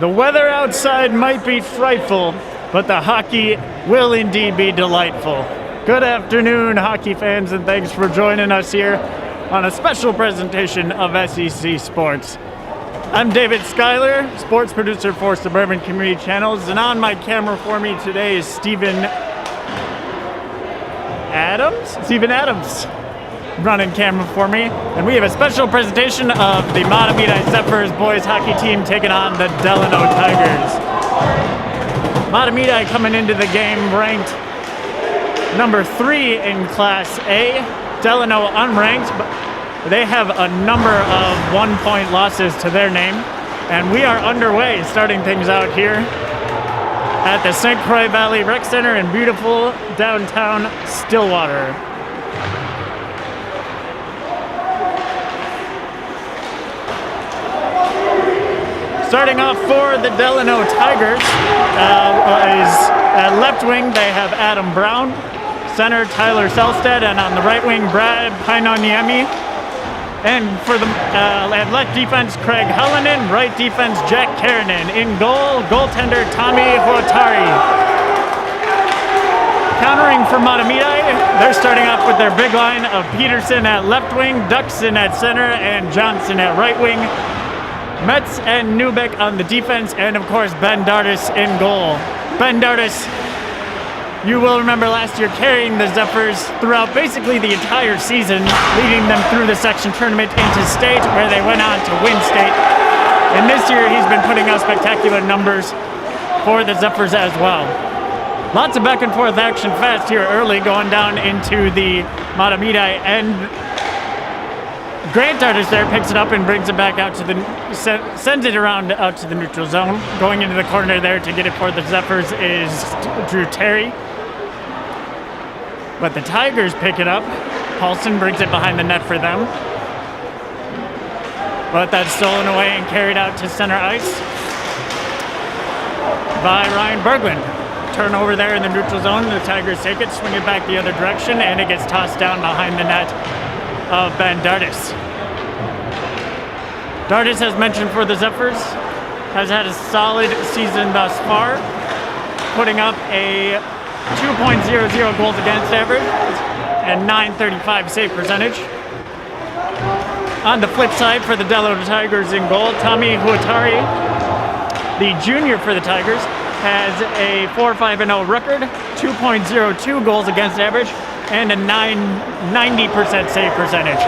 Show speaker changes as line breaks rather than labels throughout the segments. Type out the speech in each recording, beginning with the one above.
The weather outside might be frightful, but the hockey will indeed be delightful. Good afternoon, hockey fans, and thanks for joining us here on a special presentation of SEC Sports. I'm David Schuyler, sports producer for Suburban Community Channels, and on my camera for me today is Steven Adams running camera for me. And we have a special presentation of the Mahtomedi Zephyrs boys hockey team taking on the Delano Tigers. Mahtomedi coming into the game ranked number 3 in Class A. Delano unranked, but they have a number of 1-point losses to their name. And we are underway, starting things out here at the St. Croix Valley Rec Center in beautiful downtown Stillwater. Starting off for the Delano Tigers is at left wing they have Adam Brown, center Tyler Selstead, and on the right wing Brad Painoniemi. And for the at left defense Craig Hallinan, right defense Jack Karanen. In goal, goaltender Tommy Huatari. Countering for Mahtomedi, they're starting off with their big line of Peterson at left wing, Duxon at center, and Johnson at right wing. Metz and Newbeck on the defense, and of course Ben Dardis in goal. Ben Dardis, you will remember last year carrying the Zephyrs throughout basically the entire season, leading them through the section tournament into state, where they went on to win state. And this year he's been putting out spectacular numbers for the Zephyrs as well. Lots of back and forth action fast here early, going down into the Mahtomedi end. Grant Dardis there picks it up and brings it back out to the, sends it around out to the neutral zone. Going into the corner there to get it for the Zephyrs is Drew Terry. But the Tigers pick it up. Paulson brings it behind the net for them. But that's stolen away and carried out to center ice by Ryan Berglund. Turnover there in the neutral zone. The Tigers take it, swing it back the other direction, and it gets tossed down behind the net of Ben Dardis. Dardis, as mentioned for the Zephyrs, has had a solid season thus far, putting up a 2.00 goals against average and .935 save percentage. On the flip side for the Delano Tigers in goal, Tommy Huatari, the junior for the Tigers, has a 4-5-0 record, 2.02 goals against average, and a 90% save percentage.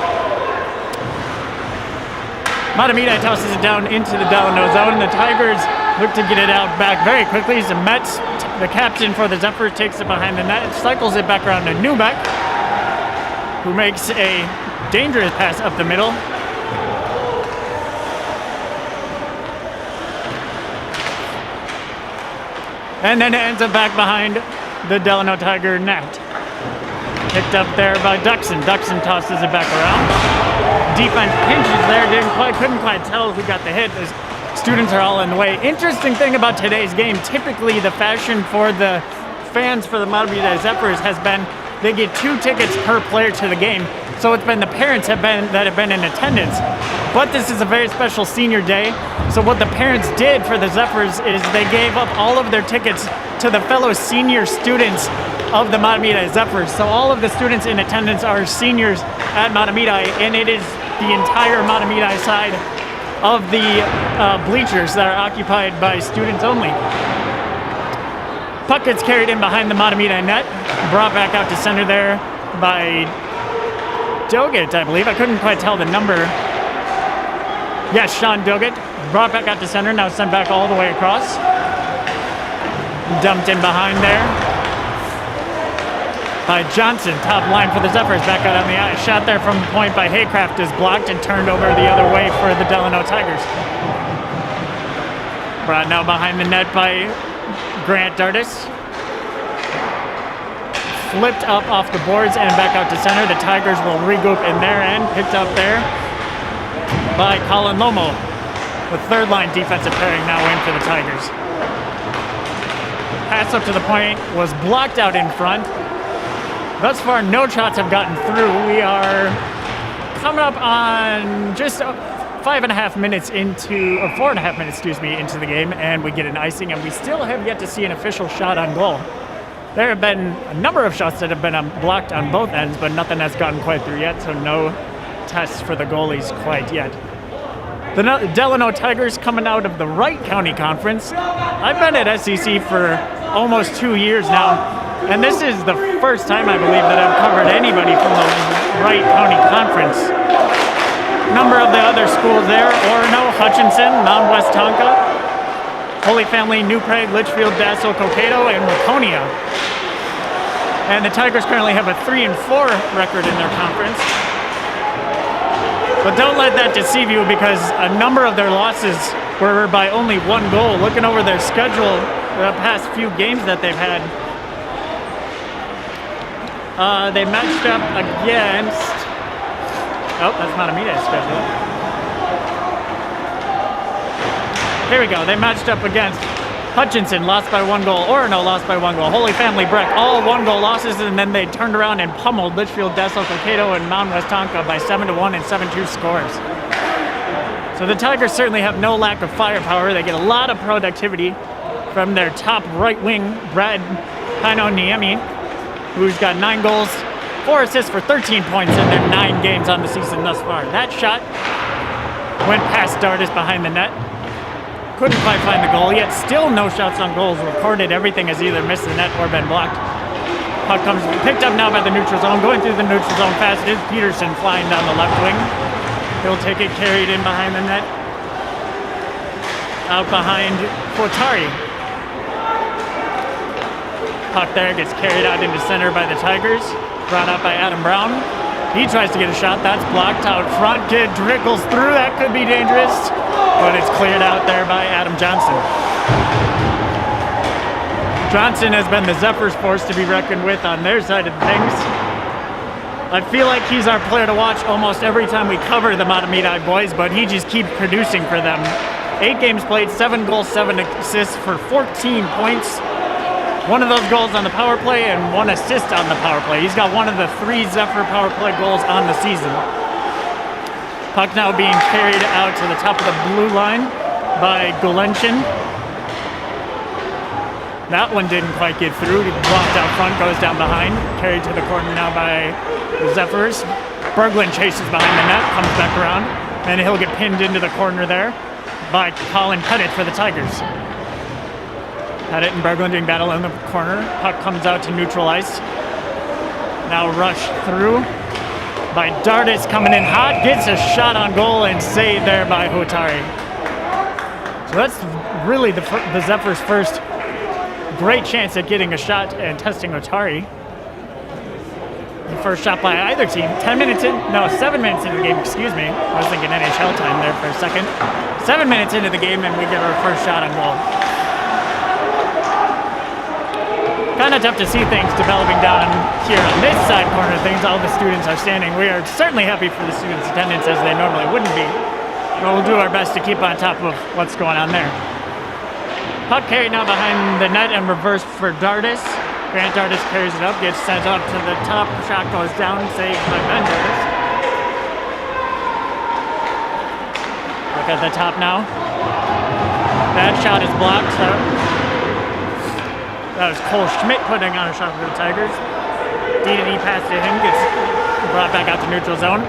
Mahtomedi tosses it down into the Delano zone. The Tigers look to get it out back very quickly. So Metz, the captain for the Zephyrs, takes it behind the net, cycles it back around to Newbeck, who makes a dangerous pass up the middle. And then it ends up back behind the Delano Tiger net. Picked up there by Duxon. Duxon tosses it back around. Defense pinches there. Couldn't quite tell who got the hit. The students are all in the way. Interesting thing about today's game, typically the fashion for the fans for the Mahtomedi Zephyrs has been they get 2 tickets per player to the game. So it's been the parents that have been in attendance. But this is a very special senior day. So what the parents did for the Zephyrs is they gave up all of their tickets to the fellow senior students of the Mahtomedi Zephyrs. So all of the students in attendance are seniors at Mahtomedi, and it is the entire Mahtomedi side of the bleachers that are occupied by students only. Puck gets carried in behind the Mahtomedi net, brought back out to center there by Doggett, I believe. I couldn't quite tell the number. Yes, Sean Doggett. Brought back out to center, now sent back all the way across. Dumped in behind there by Johnson. Top line for the Zephyrs, back out on the ice. Shot there from the point by Haycraft is blocked and turned over the other way for the Delano Tigers. Brought now behind the net by Grant Dardis. Flipped up off the boards and back out to center. The Tigers will regroup in their end. Picked up there by Colin Lomo. The third line defensive pairing now in for the Tigers. Pass up to the point was blocked out in front. Thus far, no shots have gotten through. We are coming up on just 5.5 minutes into, or 4.5 minutes, excuse me, into the game, and we get an icing, and we still have yet to see an official shot on goal. There have been a number of shots that have been blocked on both ends, but nothing has gotten quite through yet, so no tests for the goalies quite yet. The Delano Tigers coming out of the Wright County Conference. I've been at SEC for almost 2 years now, and this is the first time, I believe, that I've covered anybody from the Wright County Conference. A number of the other schools there: Orono, Hutchinson, Mount West Tonka, Holy Family, New Prague, Litchfield, Dassel, Cokato, and Waconia. And the Tigers currently have a 3-4 record in their conference. But don't let that deceive you, because a number of their losses were by only 1 goal. Looking over their schedule the past few games that they've had, they matched up against... Oh, that's Mahtomede's schedule. Here we go. They matched up against Hutchinson, lost by 1 goal. Orono lost by 1 goal. Holy Family, Breck, all 1-goal losses, and then they turned around and pummeled Litchfield, Dassel, Cokato, and Mount West Tonka by 7-1 and 7-2 scores. So the Tigers certainly have no lack of firepower. They get a lot of productivity from their top right wing, Brad Pino-Niemi, who's got 9 goals, 4 assists for 13 points in their 9 games on the season thus far. That shot went past Dardis behind the net. Couldn't quite find the goal, yet still no shots on goals recorded. Everything has either missed the net or been blocked. Puck comes picked up now by the neutral zone. Going through the neutral zone fast, it is Peterson flying down the left wing. He'll take it carried in behind the net. Out behind Fortari. Puck there gets carried out into center by the Tigers. Brought out by Adam Brown. He tries to get a shot. That's blocked out front. Kid trickles through. That could be dangerous. But it's cleared out there by Adam Johnson. Johnson has been the Zephyrs force to be reckoned with on their side of things. I feel like he's our player to watch almost every time we cover the Mahtomedi boys, but he just keeps producing for them. 8 games played, 7 goals, 7 assists for 14 points. 1 of those goals on the power play and 1 assist on the power play. He's got 1 of the 3 Zephyr power play goals on the season. Puck now being carried out to the top of the blue line by Golenchin. That one didn't quite get through. He blocked out front, goes down behind. Carried to the corner now by the Zephyrs. Berglund chases behind the net, comes back around, and he'll get pinned into the corner there by Colin Pettit for the Tigers. Pettit and Berglund doing battle in the corner. Puck comes out to neutral ice. Now rushed through by Dardis, coming in hot, gets a shot on goal and saved there by Hotari. So that's really the Zephyrs' first great chance at getting a shot and testing Hotari. The first shot by either team. 7 minutes into the game, excuse me. I was thinking NHL time there for a second. 7 minutes into the game and we get our first shot on goal. Kind of tough to see things developing down here on this side corner of things. All the students are standing. We are certainly happy for the students' attendance, as they normally wouldn't be. But we'll do our best to keep on top of what's going on there. Puck carried now behind the net and reversed for Dardis. Grant Dardis carries it up, gets sent up to the top. Shot goes down, saved by Ben Dardis. Look at the top now. That shot is blocked. That was Cole Schmidt putting on a shot for the Tigers. D pass to him, gets brought back out to neutral zone.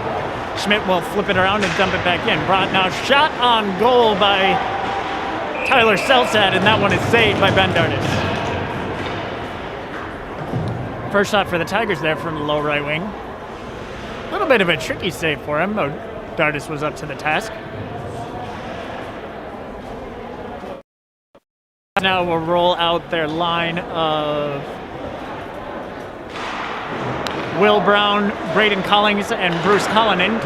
Schmidt will flip it around and dump it back in. Brought now, shot on goal by Tyler Selsad, and that one is saved by Ben Dardis. First shot for the Tigers there from the low right wing. A little bit of a tricky save for him, but Dardis was up to the task. Now we'll roll out their line of Will Brown, Braden Collings, and Bruce Cullinan.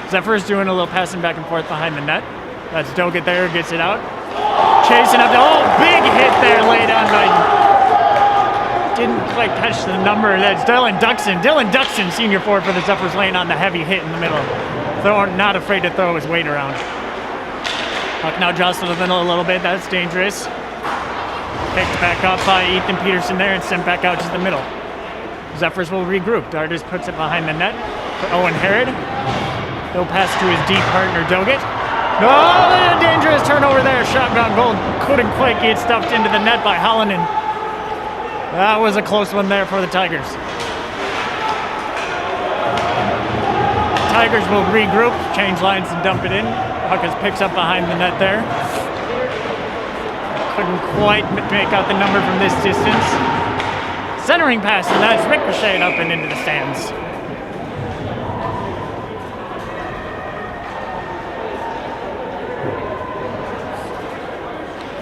Zephyrs doing a little passing back and forth behind the net. That's Doggett there, gets it out. Chasing up, big hit there laid on by, didn't quite catch the number. That's Dylan Duxon. Dylan Duxon, senior forward for the Zephyrs, laying on the heavy hit in the middle. Not afraid to throw his weight around. Puck now jostled in the middle a little bit. That's dangerous. Picked back up by Ethan Peterson there and sent back out to the middle. Zephyrs will regroup. Dardis puts it behind the net for Owen Herod. He'll pass to his deep partner, Doggett. Oh, dangerous turnover there. Shotgun goal. Couldn't quite get stuffed into the net by Holland. That was a close one there for the Tigers. Tigers will regroup, change lines and dump it in. Huckes picks up behind the net there. Couldn't quite make out the number from this distance. Centering pass, and that's ricocheted up and into the stands.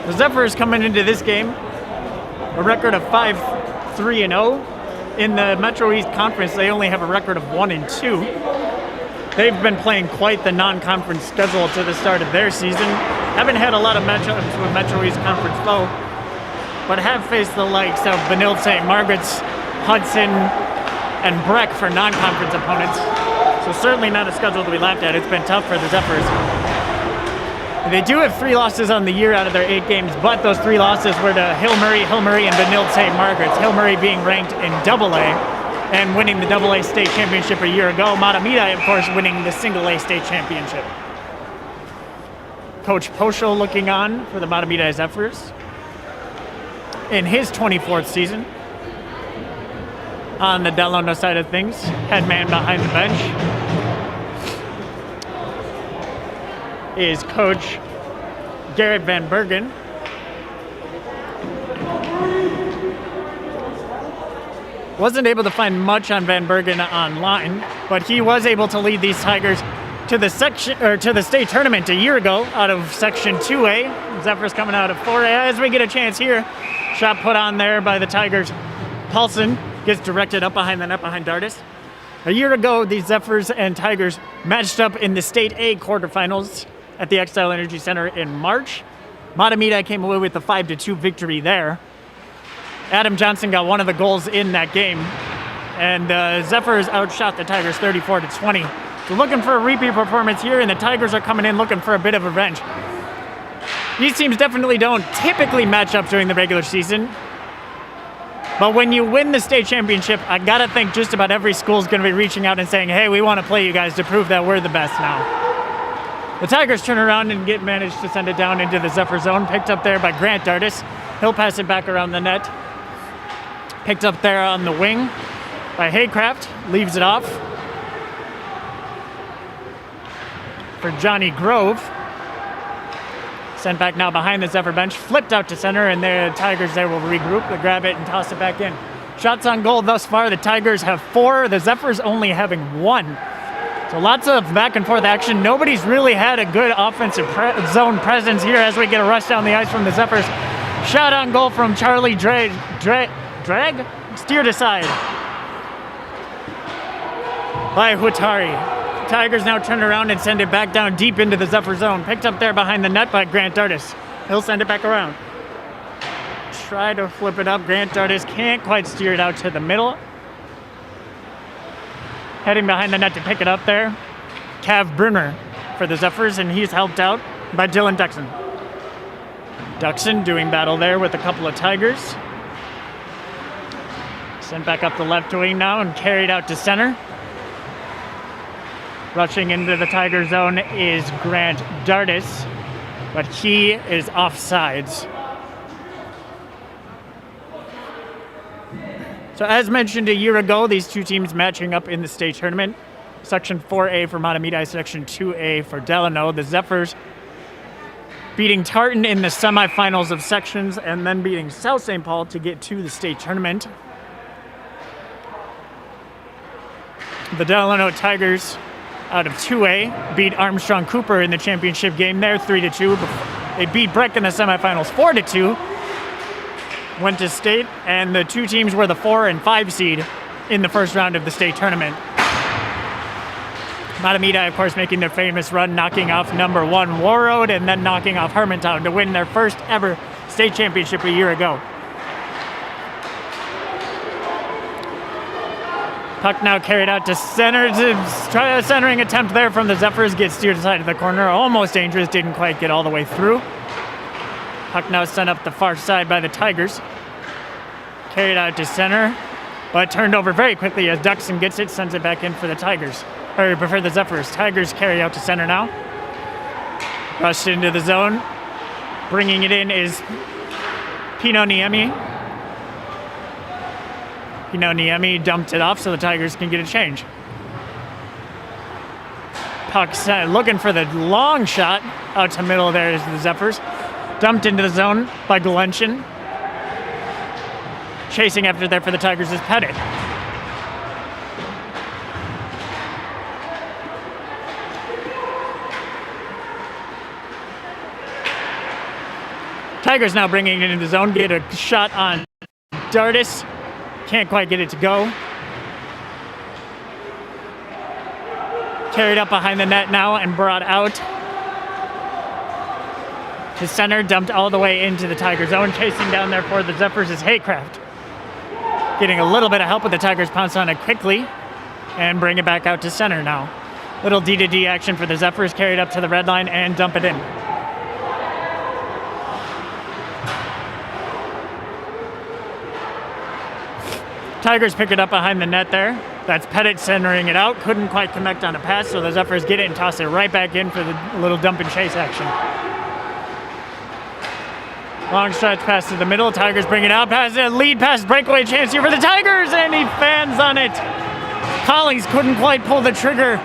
The Zephyrs coming into this game, a record of 5-3-0. In the Metro East Conference, they only have a record of 1-2. They've been playing quite the non-conference schedule to the start of their season. Haven't had a lot of matchups with Metro East Conference foe, but have faced the likes of Benilde St. Margaret's, Hudson, and Breck for non-conference opponents. So certainly not a schedule to be laughed at. It's been tough for the Zephyrs. They do have 3 losses on the year out of their 8 games, but those 3 losses were to Hill Murray, and Benilde St. Margaret's. Hill Murray being ranked in AA and winning the AA state championship a year ago. Mahtomedi, of course, winning the single A state championship. Coach Poschel looking on for the Mahtomedi Zephyrs in his 24th season. On the Delano side of things, head man behind the bench is Coach Garrett Van Bergen. Wasn't able to find much on Van Bergen online, but he was able to lead these Tigers to the state tournament a year ago out of Section 2A. Zephyrs coming out of 4A. As we get a chance here, shot put on there by the Tigers. Paulson gets directed up behind the net behind Dardis. A year ago, the Zephyrs and Tigers matched up in the State A Quarterfinals at the Exile Energy Center in March. Mahtomedi came away with a 5-2 victory there. Adam Johnson got one of the goals in that game, and Zephyrs outshot the Tigers 34-20. So looking for a repeat performance here, and the Tigers are coming in looking for a bit of revenge. These teams definitely don't typically match up during the regular season, but when you win the state championship, I gotta think just about every school is gonna be reaching out and saying, hey, we wanna play you guys to prove that we're the best now. The Tigers turn around and manage to send it down into the Zephyr zone, picked up there by Grant Dardis. He'll pass it back around the net. Picked up there on the wing by Haycraft, leaves it off for Johnny Grove. Sent back now behind the Zephyr bench, flipped out to center, and the Tigers there will regroup, they grab it and toss it back in. Shots on goal thus far, the Tigers have 4, the Zephyrs only having 1. So lots of back and forth action. Nobody's really had a good offensive zone presence here as we get a rush down the ice from the Zephyrs. Shot on goal from Charlie Drag? Steered aside by Huatari. Tigers now turn around and send it back down deep into the Zephyr zone. Picked up there behind the net by Grant Dardis. He'll send it back around. Try to flip it up. Grant Dardis can't quite steer it out to the middle. Heading behind the net to pick it up there, Cav Brunner for the Zephyrs, and he's helped out by Dylan Duxon. Duxon doing battle there with a couple of Tigers. Sent back up the left wing now and carried out to center. Rushing into the Tiger zone is Grant Dardis, but he is offsides. So as mentioned a year ago, these two teams matching up in the state tournament. Section 4A for Mahtomedi, Section 2A for Delano. The Zephyrs beating Tartan in the semifinals of sections and then beating South St. Paul to get to the state tournament. The Delano Tigers out of 2A beat Armstrong Cooper in the championship game there 3-2. They beat Breck in the semifinals 4-2. Went to state, and the two teams were the 4 and 5 seed in the first round of the state tournament. Mahtomedi, of course, making their famous run, knocking off number 1 Warroad and then knocking off Hermantown to win their first ever state championship a year ago. Puck now carried out to center. To try a centering attempt there from the Zephyrs. Gets steered aside of the corner. Almost dangerous. Didn't quite get all the way through. Puck now sent up the far side by the Tigers. Carried out to center. but turned over very quickly as Duxon gets it, sends it back in for the Tigers. Or prefer the Zephyrs. Tigers carry out to center now. Rushed into the zone. Bringing it in is Pino Niemi. Pino Niemi dumped it off so the Tigers can get a change. Puck looking for the long shot out to middle there is the Zephyrs. Dumped into the zone by Glenchen. Chasing after there for the Tigers is Pettit. Tigers now bringing it into the zone. Get a shot on Dardis. Can't quite get it to go. Carried up behind the net now and brought out to center. Dumped all the way into the Tiger zone. Chasing down there for the Zephyrs is Haycraft. Getting a little bit of help with the Tigers. Pounce on it quickly and bring it back out to center now. Little D-to-D action for the Zephyrs. Carried up to the red line and dump it in. Tigers pick it up behind the net there. That's Pettit centering it out. Couldn't quite connect on a pass, so the Zephyrs get it and toss it right back in for the little dump and chase action. Long stretch pass to the middle. Tigers bring it out. Pass it. Lead pass. Breakaway chance here for the Tigers, and he fans on it. Collings couldn't quite pull the trigger.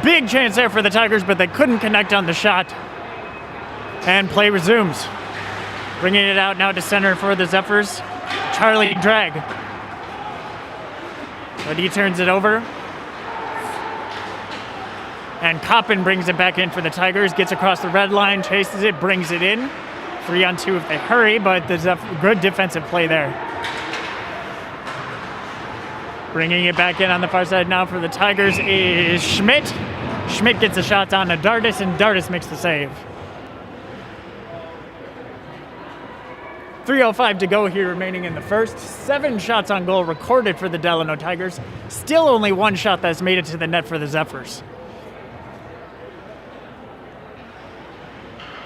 Big chance there for the Tigers, but they couldn't connect on the shot. And play resumes. Bringing it out now to center for the Zephyrs. Charlie Drag. But he turns it over. And Coppin brings it back in for the Tigers. Gets across the red line, chases it, brings it in. 3-on-2 if they hurry, but there's a good defensive play there. Bringing it back in on the far side now for the Tigers is Schmidt. Schmidt gets a shot on to Dardis, and Dardis makes the save. 3:05 to go here remaining in the first. 7 shots on goal recorded for the Delano Tigers. Still only 1 shot that's made it to the net for the Zephyrs.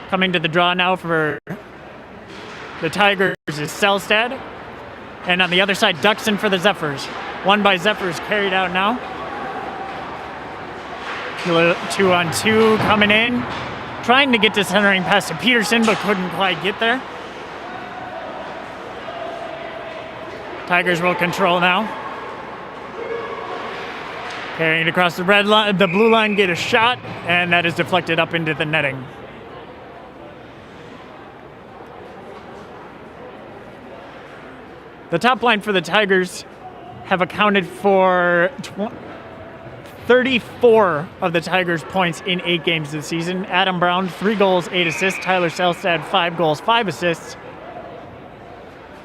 Coming to the draw now for the Tigers is Selstad. And on the other side, Duxon for the Zephyrs. One by Zephyrs carried out now. 2-on-2 coming in. Trying to get to centering pass to Peterson, but couldn't quite get there. Tigers will control now. Carrying it across the red line, the blue line, get a shot, and that is deflected up into the netting. The top line for the Tigers have accounted for 34 of the Tigers' points in 8 games this season. Adam Brown, 3 goals, 8 assists. Tyler Selstad, 5 goals, 5 assists.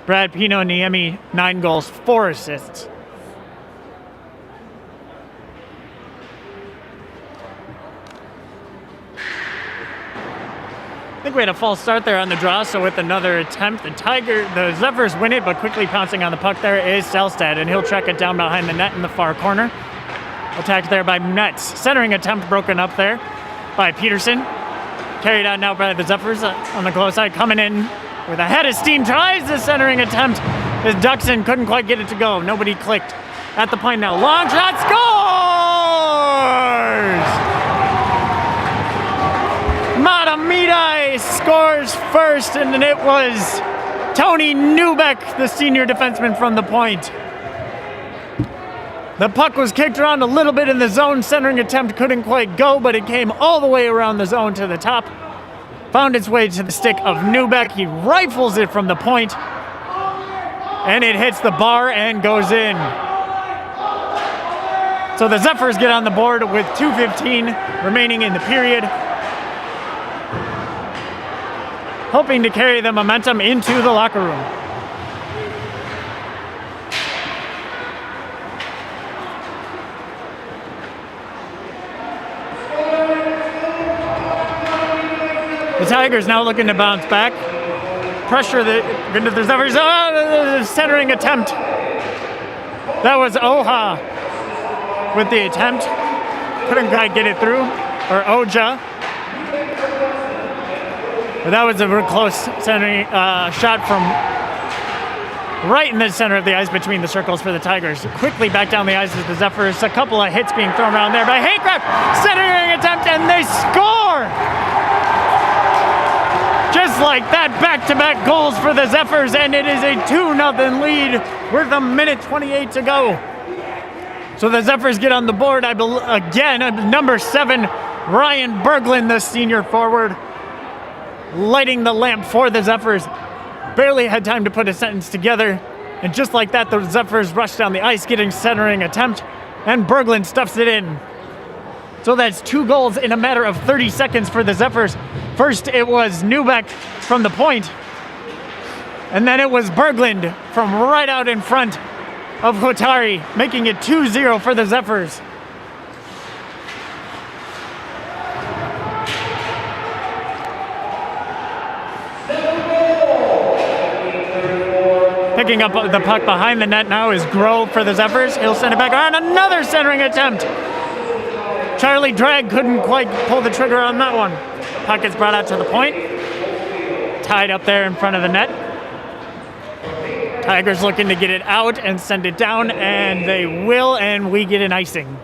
Brad Pino Niemi, 9 goals, 4 assists. I think we had a false start there on the draw, so with another attempt, the Zephyrs win it, but quickly pouncing on the puck there is Selstad, and he'll track it down behind the net in the far corner. Attacked there by Metz. Centering attempt broken up there by Peterson. Carried out now by the Zephyrs on the close side, coming in with a head of steam, tries the centering attempt as Duxon couldn't quite get it to go. Nobody clicked at the point now. Long shot, scores! Mahtomedi scores first, and it was Tony Newbeck, the senior defenseman from the point. The puck was kicked around a little bit in the zone. Centering attempt couldn't quite go, but it came all the way around the zone to the top. Found its way to the stick of Newbeck. He rifles it from the point, and it hits the bar and goes in. So the Zephyrs get on the board with 2:15 remaining in the period, hoping to carry the momentum into the locker room. The Tigers now looking to bounce back. Pressure the Zephyrs. The centering attempt. That was Oha with the attempt. Couldn't quite get it through. Or Oja. But that was a real close centering shot from right in the center of the ice between the circles for the Tigers. Quickly back down the ice with the Zephyrs. A couple of hits being thrown around there by Haycraft. Centering attempt, and they score! Just like that, back-to-back goals for the Zephyrs, and it is a 2-0 lead with 1:28 to go. So the Zephyrs get on the board, again, number 7, Ryan Berglund, the senior forward, lighting the lamp for the Zephyrs. Barely had time to put a sentence together, and just like that, the Zephyrs rush down the ice, getting centering attempt, and Berglund stuffs it in. So that's 2 goals in a matter of 30 seconds for the Zephyrs. First, it was Neubeck from the point, and then it was Berglund from right out in front of Hotari, making it 2-0 for the Zephyrs. Picking up the puck behind the net now is Grove for the Zephyrs. He'll send it back on. Another centering attempt. Charlie Dragg couldn't quite pull the trigger on that one. Puck is brought out to the point. Tied up there in front of the net. Tigers looking to get it out and send it down, and they will, and we get an icing.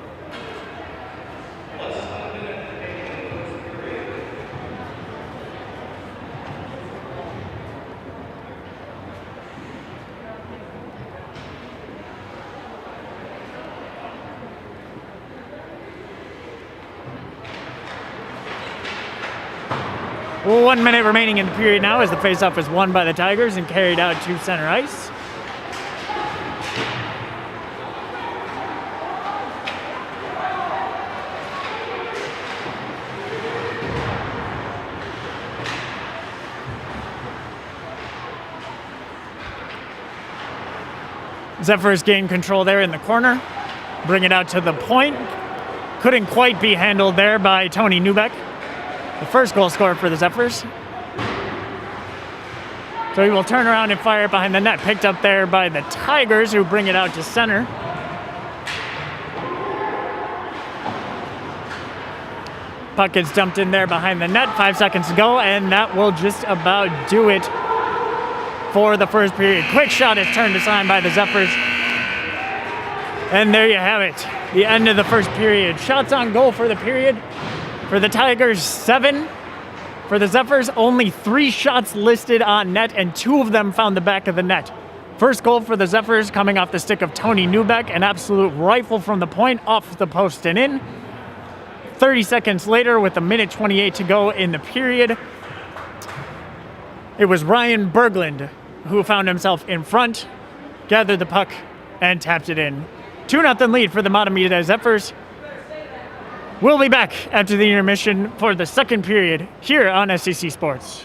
Well, 1 minute remaining in the period now as the faceoff is won by the Tigers and carried out to center ice. Zephyrs gain control there in the corner, bring it out to the point. Couldn't quite be handled there by Tony Neubeck, the first goal scorer for the Zephyrs. So he will turn around and fire it behind the net. Picked up there by the Tigers, who bring it out to center. Puck gets dumped in there behind the net. 5 seconds to go, and that will just about do it for the first period. Quick shot is turned aside by the Zephyrs. And there you have it, the end of the first period. Shots on goal for the period. For the Tigers, 7. For the Zephyrs, only 3 shots listed on net, and 2 of them found the back of the net. First goal for the Zephyrs coming off the stick of Tony Neubeck, an absolute rifle from the point, off the post and in. 30 seconds later, with 1:28 to go in the period, it was Ryan Berglund who found himself in front, gathered the puck, and tapped it in. 2-0 lead for the Mahtomedi Zephyrs. We'll be back after the intermission for the second period here on SEC Sports.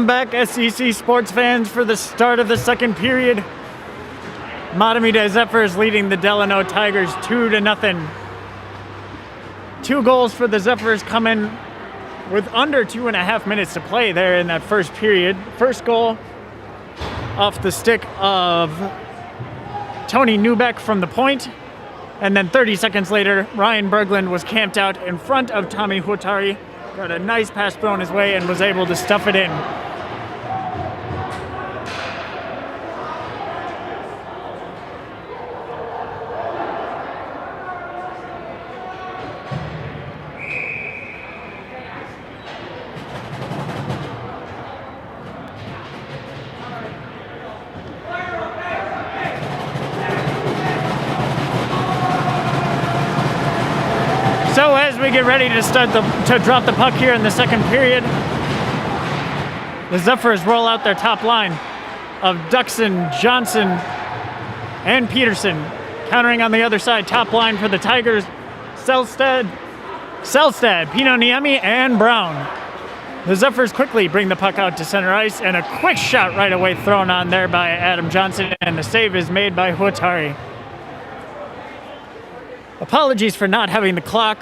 Welcome back, SEC sports fans, for the start of the second period. Mahtomedi Zephyrs leading the Delano Tigers 2-0. 2 goals for the Zephyrs coming with under 2.5 minutes to play there in that first period. First goal off the stick of Tony Newbeck from the point. And then 30 seconds later, Ryan Berglund was camped out in front of Tommy Huatari. Got a nice pass thrown his way and was able to stuff it in. So as we get ready to drop the puck here in the second period, the Zephyrs roll out their top line of Duxon, Johnson, and Peterson. Countering on the other side, top line for the Tigers, Selstad, Pinoniemi, and Brown. The Zephyrs quickly bring the puck out to center ice, and a quick shot right away thrown on there by Adam Johnson, and the save is made by Huatari. Apologies for not having the clock.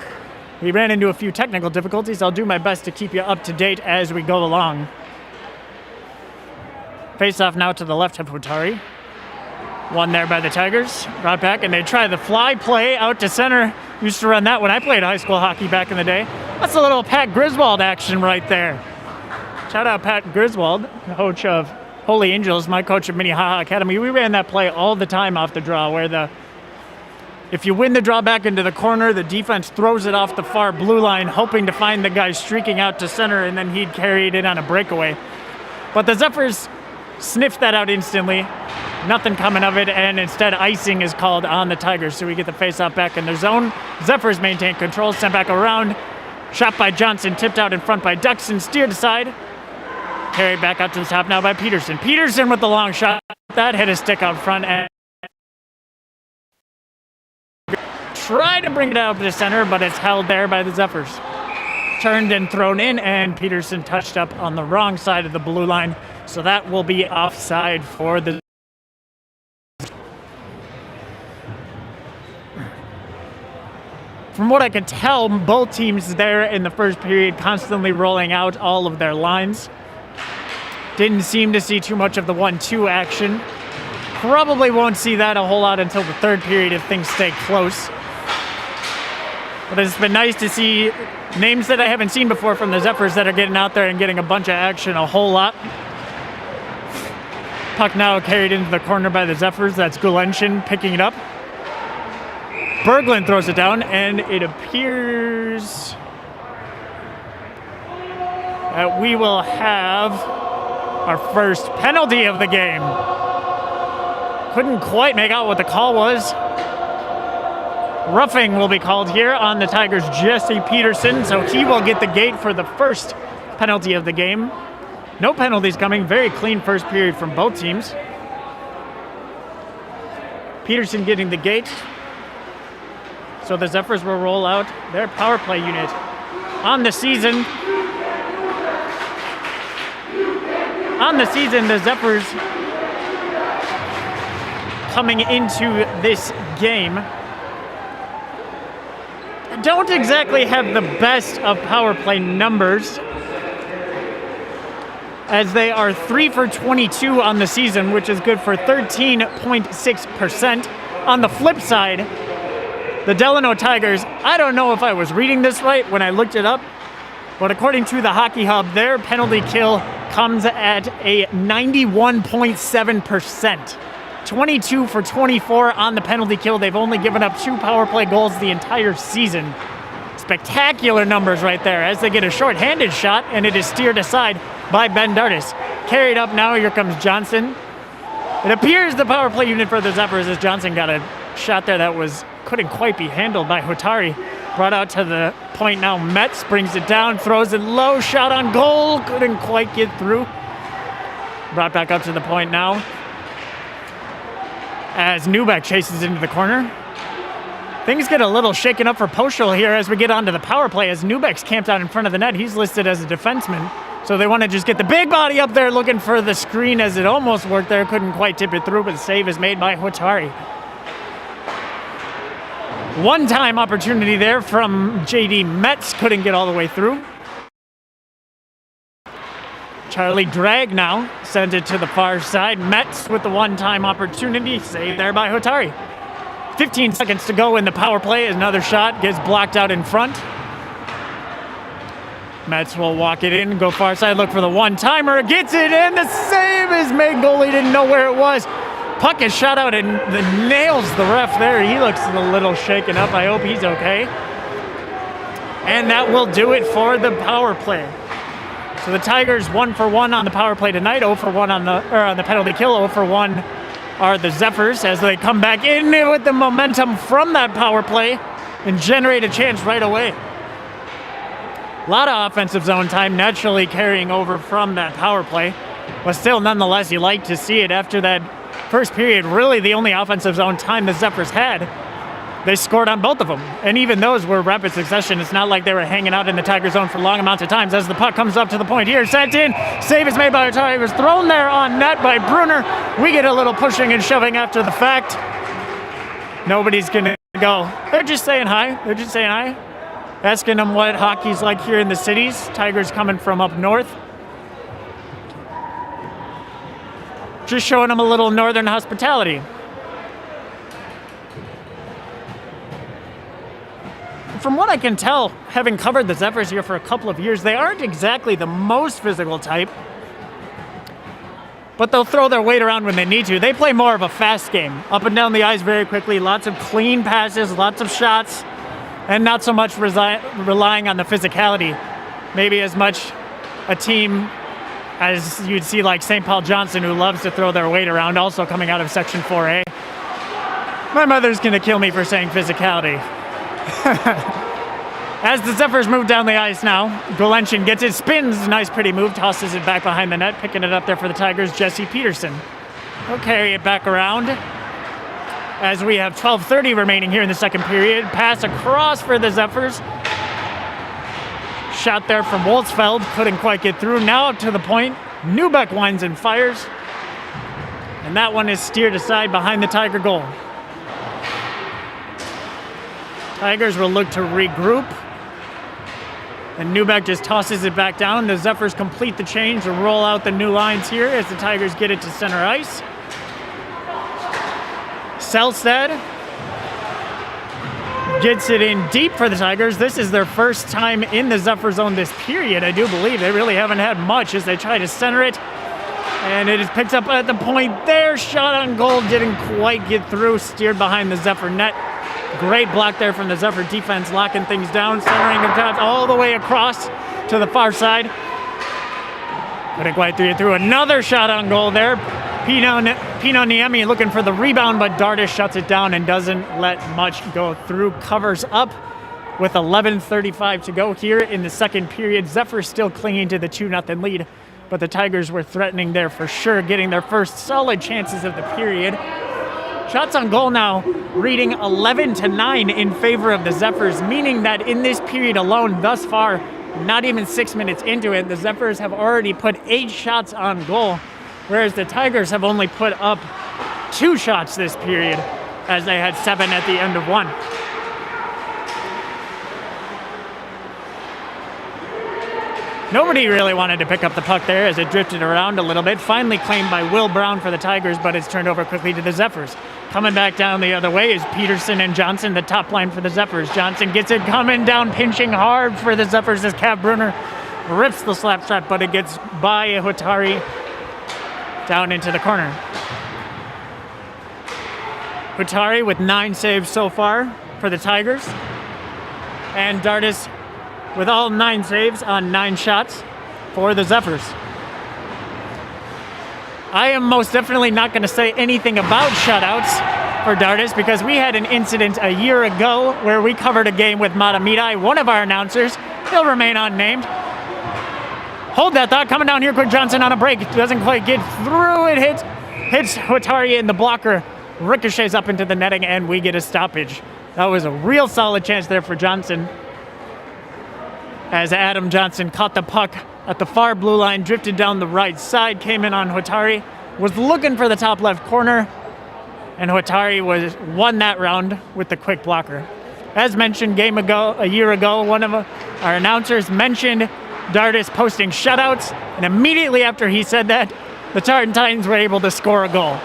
We ran into a few technical difficulties. I'll do my best to keep you up to date as we go along. Face off now to the left of Huatari. One there by the Tigers. Brought back, and they try the fly play out to center. Used to run that when I played high school hockey back in the day. That's a little Pat Griswold action right there. Shout out Pat Griswold, coach of Holy Angels, my coach at Minnehaha Academy. We ran that play all the time off the draw, where if you win the draw back into the corner, the defense throws it off the far blue line, hoping to find the guy streaking out to center, and then he'd carried it on a breakaway. But the Zephyrs sniffed that out instantly. Nothing coming of it, and instead icing is called on the Tigers, so we get the face-off back in their zone. Zephyrs maintain control, sent back around. Shot by Johnson, tipped out in front by Duxon, steered aside. Carried back out to the top now by Peterson. Peterson with the long shot. That hit a stick out front, and try to bring it out to the center, but it's held there by the Zephyrs. Turned and thrown in, and Peterson touched up on the wrong side of the blue line, so that will be offside for the... From what I could tell, both teams there in the first period constantly rolling out all of their lines. Didn't seem to see too much of the 1-2 action. Probably won't see that a whole lot until the third period if things stay close. But it's been nice to see names that I haven't seen before from the Zephyrs that are getting out there and getting a bunch of action a whole lot. Puck now carried into the corner by the Zephyrs. That's Gulenshin picking it up. Berglund throws it down, and it appears that we will have our first penalty of the game. Couldn't quite make out what the call was. Roughing will be called here on the Tigers' Jesse Peterson, so he will get the gate for the first penalty of the game. No penalties coming. Very clean first period from both teams. Peterson getting the gate. So the Zephyrs will roll out their power play unit. On the season, the Zephyrs coming into this game don't exactly have the best of power play numbers, as they are 3 for 22 on the season, which is good for 13.6%. On the flip side, the Delano Tigers, I don't know if I was reading this right when I looked it up, but according to the Hockey Hub, their penalty kill comes at a 91.7%. 22 for 24 on the penalty kill. They've only given up 2 power play goals the entire season. Spectacular numbers right there as they get a shorthanded shot, and it is steered aside by Ben Dardis. Carried up now, here comes Johnson. It appears the power play unit for the Zephyrs as Johnson got a shot there that couldn't quite be handled by Huatari. Brought out to the point now. Metz brings it down, throws it low, shot on goal, couldn't quite get through. Brought back up to the point now as Newbeck chases into the corner. Things get a little shaken up for Poschel here as we get onto the power play as Newbeck's camped out in front of the net. He's listed as a defenseman. So they want to just get the big body up there looking for the screen as it almost worked there. Couldn't quite tip it through, but the save is made by Hotari. One-time opportunity there from JD Metz. Couldn't get all the way through. Charlie Drag now sends it to the far side. Metz with the one-time opportunity. Saved there by Hotari. 15 seconds to go in the power play. Another shot gets blocked out in front. Metz will walk it in, go far side, look for the one-timer, gets it in, the save is made, goalie didn't know where it was. Puck is shot out and nails the ref there. He looks a little shaken up, I hope he's okay. And that will do it for the power play. So the Tigers 1 for 1 on the power play tonight, 0 for 1 on the penalty kill, 0 for 1 are the Zephyrs as they come back in with the momentum from that power play and generate a chance right away. A lot of offensive zone time naturally carrying over from that power play, but still nonetheless you like to see it. After that first period, really the only offensive zone time the Zephyrs had, they scored on both of them, and even those were rapid succession. It's not like they were hanging out in the Tiger zone for long amounts of times. As the puck comes up to the point here, sent in, save is made by Hotari. It was thrown there on net by Brunner. We get a little pushing and shoving after the fact. Nobody's gonna go. They're just saying hi. Asking them what hockey's like here in the cities. Tigers coming from up north. Just showing them a little northern hospitality. From what I can tell, having covered the Zephyrs here for a couple of years, they aren't exactly the most physical type, but they'll throw their weight around when they need to. They play more of a fast game, up and down the ice very quickly, lots of clean passes, lots of shots, and not so much relying on the physicality. Maybe as much a team as you'd see like St. Paul Johnson, who loves to throw their weight around, also coming out of Section 4A. My mother's going to kill me for saying physicality. As the Zephyrs move down the ice now, Golenshin gets it, spins, nice pretty move, tosses it back behind the net, picking it up there for the Tigers, Jesse Peterson. He'll carry it back around as we have 12:30 remaining here in the second period. Pass across for the Zephyrs. Shot there from Wolfsfeld, couldn't quite get through. Now up to the point, Neubeck winds and fires. And that one is steered aside behind the Tiger goal. Tigers will look to regroup. And Neubeck just tosses it back down. The Zephyrs complete the change and roll out the new lines here as the Tigers get it to center ice. Selstad gets it in deep for the Tigers. This is their first time in the Zephyr zone this period, I do believe. They really haven't had much as they try to center it. And it is picked up at the point there. Shot on goal, didn't quite get through. Steered behind the Zephyr net. Great block there from the Zephyr defense, locking things down, centering them all the way across to the far side. Couldn't quite through. Another shot on goal there. Pino Niemi looking for the rebound, but Dardish shuts it down and doesn't let much go through. Covers up with 11:35 to go here in the second period. Zephyr still clinging to the 2-0 lead, but the Tigers were threatening there for sure, getting their first solid chances of the period. Shots on goal now reading 11-9 in favor of the Zephyrs, meaning that in this period alone thus far, not even 6 minutes into it, the Zephyrs have already put 8 shots on goal, whereas the Tigers have only put up 2 shots this period, as they had 7 at the end of one. Nobody really wanted to pick up the puck there as it drifted around a little bit. Finally claimed by Will Brown for the Tigers, but it's turned over quickly to the Zephyrs. Coming back down the other way is Peterson and Johnson, the top line for the Zephyrs. Johnson gets it coming down, pinching hard for the Zephyrs as Cav Brunner rips the slap shot, but it gets by Hotari down into the corner. Hotari with 9 saves so far for the Tigers. And Dardis with all 9 saves on 9 shots for the Zephyrs. I am most definitely not going to say anything about shutouts for Dardis because we had an incident a year ago where we covered a game with Mahtomedi, one of our announcers. He'll remain unnamed. Hold that thought. Coming down here, quick Johnson on a break. Doesn't quite get through. It hits Hotari in the blocker. Ricochets up into the netting, and we get a stoppage. That was a real solid chance there for Johnson, as Adam Johnson caught the puck at the far blue line, drifted down the right side, came in on Hotari, was looking for the top left corner, and Hotari won that round with the quick blocker. As mentioned a year ago, one of our announcers mentioned Dardis posting shutouts, and immediately after he said that, the Tartan Titans were able to score a goal.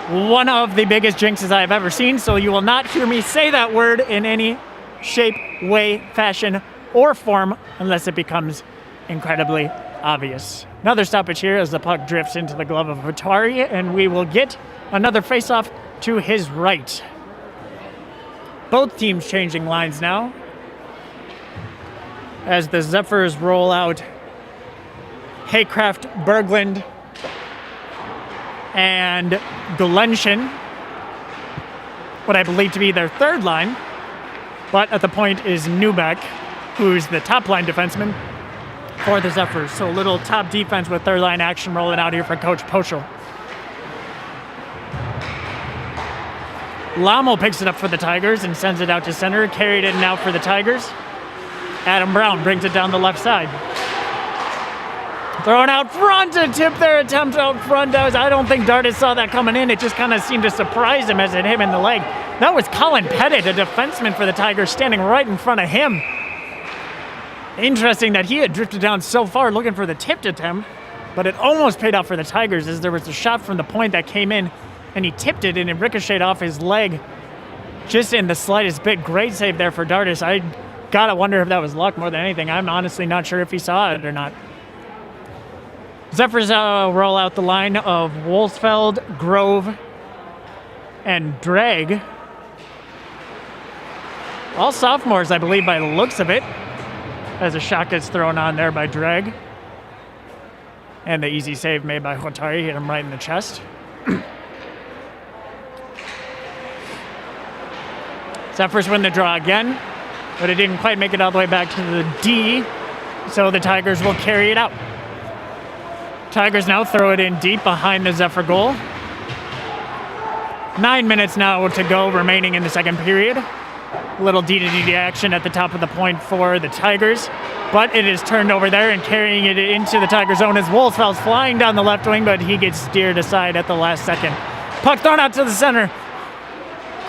One of the biggest jinxes I have ever seen, so you will not hear me say that word in any shape, way, fashion, or form unless it becomes incredibly obvious. Another stoppage here as the puck drifts into the glove of Hotari, and we will get another face-off to his right. Both teams changing lines now as the Zephyrs roll out Haycraft, Berglund, and Glension, what I believe to be their third line, but at the point is Newbeck, who's the top line defenseman for the Zephyrs. So a little top defense with third line action rolling out here for Coach Poschel. Lamo picks it up for the Tigers and sends it out to center, carried in now for the Tigers. Adam Brown brings it down the left side. Thrown out front to tip their attempt out front. I don't think Dardis saw that coming in. It just kind of seemed to surprise him as it hit him in the leg. That was Colin Pettit, a defenseman for the Tigers, standing right in front of him. Interesting that he had drifted down so far looking for the tipped attempt, but it almost paid off for the Tigers as there was a shot from the point that came in, and he tipped it and it ricocheted off his leg just in the slightest bit. Great save there for Dardis. I gotta wonder if that was luck more than anything. I'm honestly not sure if he saw it or not. Zephyrs roll out the line of Wolfsfeld, Grove, and Drag. All sophomores, I believe, by the looks of it, as a shot gets thrown on there by Drag. And the easy save made by Hotari, hit him right in the chest. Zephyrs win the draw again, but it didn't quite make it all the way back to the D, so the Tigers will carry it out. Tigers now throw it in deep behind the Zephyr goal. 9 minutes now to go remaining in the second period. A little D-to-D action at the top of the point for the Tigers, but it is turned over there and carrying it into the Tiger zone as Wolfsfeld's flying down the left wing, but he gets steered aside at the last second. Puck thrown out to the center.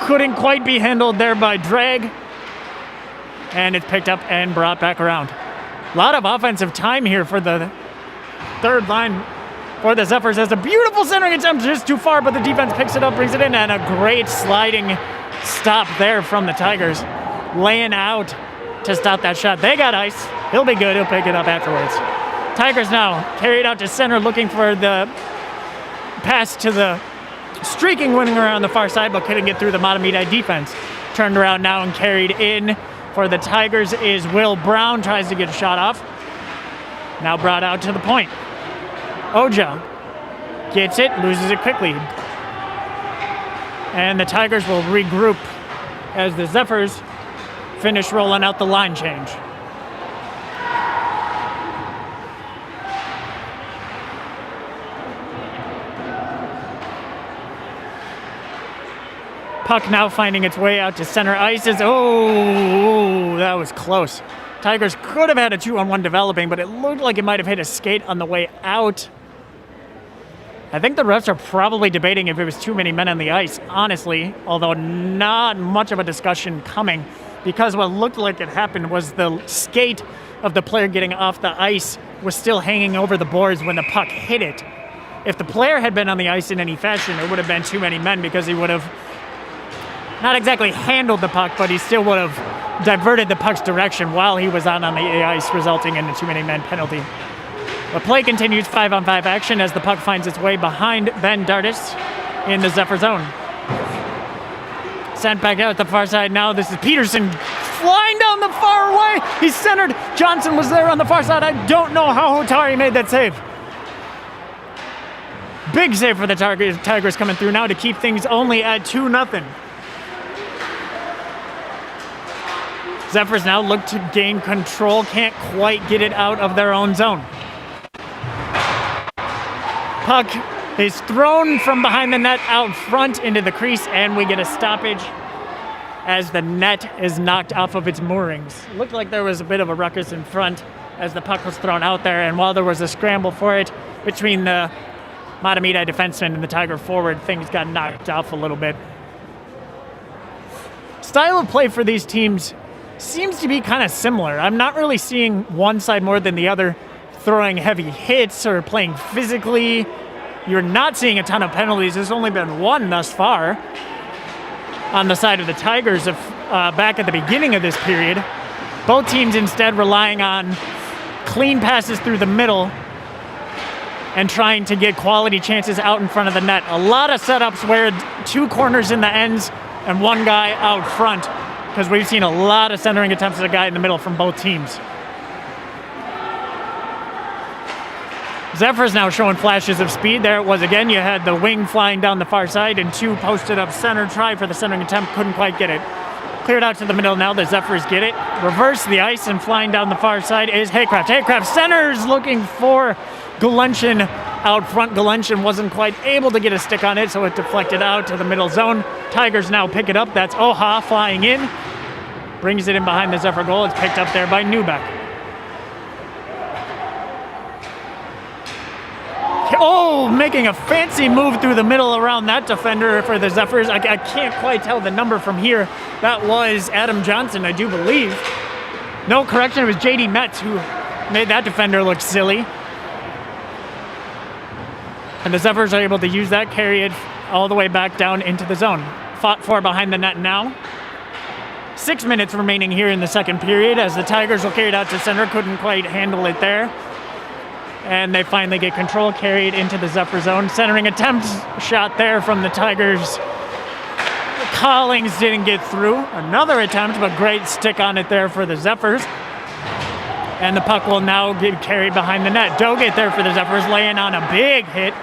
Couldn't quite be handled there by Drag, and it's picked up and brought back around. A lot of offensive time here for the third line for the Zephyrs as a beautiful centering attempt just too far, but the defense picks it up, brings it in, and a great sliding stop there from the Tigers, laying out to stop that shot. They got ice. He'll be good. He'll pick it up afterwards. Tigers now carried out to center looking for the pass to the streaking winning around the far side, but couldn't get through the Mahtomedi defense. Turned around now and carried in for the Tigers is Will Brown, tries to get a shot off. Now brought out to the point. Oja gets it, loses it quickly. And the Tigers will regroup as the Zephyrs finish rolling out the line change. Puck now finding its way out to center ice. Oh, that was close. Tigers could have had a 2-on-1 developing, but it looked like it might have hit a skate on the way out. I think the refs are probably debating if it was too many men on the ice, honestly, although not much of a discussion coming, because what looked like it happened was the skate of the player getting off the ice was still hanging over the boards when the puck hit it. If the player had been on the ice in any fashion, it would have been too many men because he would have not exactly handled the puck, but he still would have diverted the puck's direction while he was on the ice, resulting in a too many men penalty. The play continues 5-on-5 action as the puck finds its way behind Ben Dardis in the Zephyr zone. Sent back out the far side now. This is Peterson flying down the far way. He's centered. Johnson was there on the far side. I don't know how Hotari made that save. Big save for the Tigers coming through now to keep things only at 2-0. Zephyrs now look to gain control. Can't quite get it out of their own zone. Puck is thrown from behind the net out front into the crease, and we get a stoppage as the net is knocked off of its moorings. It looked like there was a bit of a ruckus in front as the puck was thrown out there, and while there was a scramble for it between the Mahtomedi defenseman and the Tiger forward, things got knocked off a little bit. Style of play for these teams seems to be kind of similar. I'm not really seeing one side more than the other throwing heavy hits or playing physically. You're not seeing a ton of penalties. There's only been one thus far on the side of the Tigers back at the beginning of this period. Both teams instead relying on clean passes through the middle and trying to get quality chances out in front of the net. A lot of setups where two corners in the ends and one guy out front, because we've seen a lot of centering attempts at a guy in the middle from both teams. Zephyrs now showing flashes of speed. There it was again. You had the wing flying down the far side and two posted up center. Try for the centering attempt, couldn't quite get it. Cleared out to the middle now. The Zephyrs get it. Reverse the ice and flying down the far side is Haycraft. Haycraft centers looking for Galunchin out front. Galunchin wasn't quite able to get a stick on it, so it deflected out to the middle zone. Tigers now pick it up. That's Oha flying in. Brings it in behind the Zephyr goal. It's picked up there by Newbeck. Oh, making a fancy move through the middle around that defender for the Zephyrs. I can't quite tell the number from here. That was Adam Johnson, I do believe. No, correction, it was JD Metz who made that defender look silly. And the Zephyrs are able to use that, carry it all the way back down into the zone. Fought for behind the net now. 6 minutes remaining here in the second period as the Tigers will carry it out to center. Couldn't quite handle it there. And they finally get control, carried into the Zephyr zone. Centering attempt, shot there from the Tigers. Collings didn't get through. Another attempt, but great stick on it there for the Zephyrs. And the puck will now get carried behind the net. Doggett there for the Zephyrs, laying on a big hit.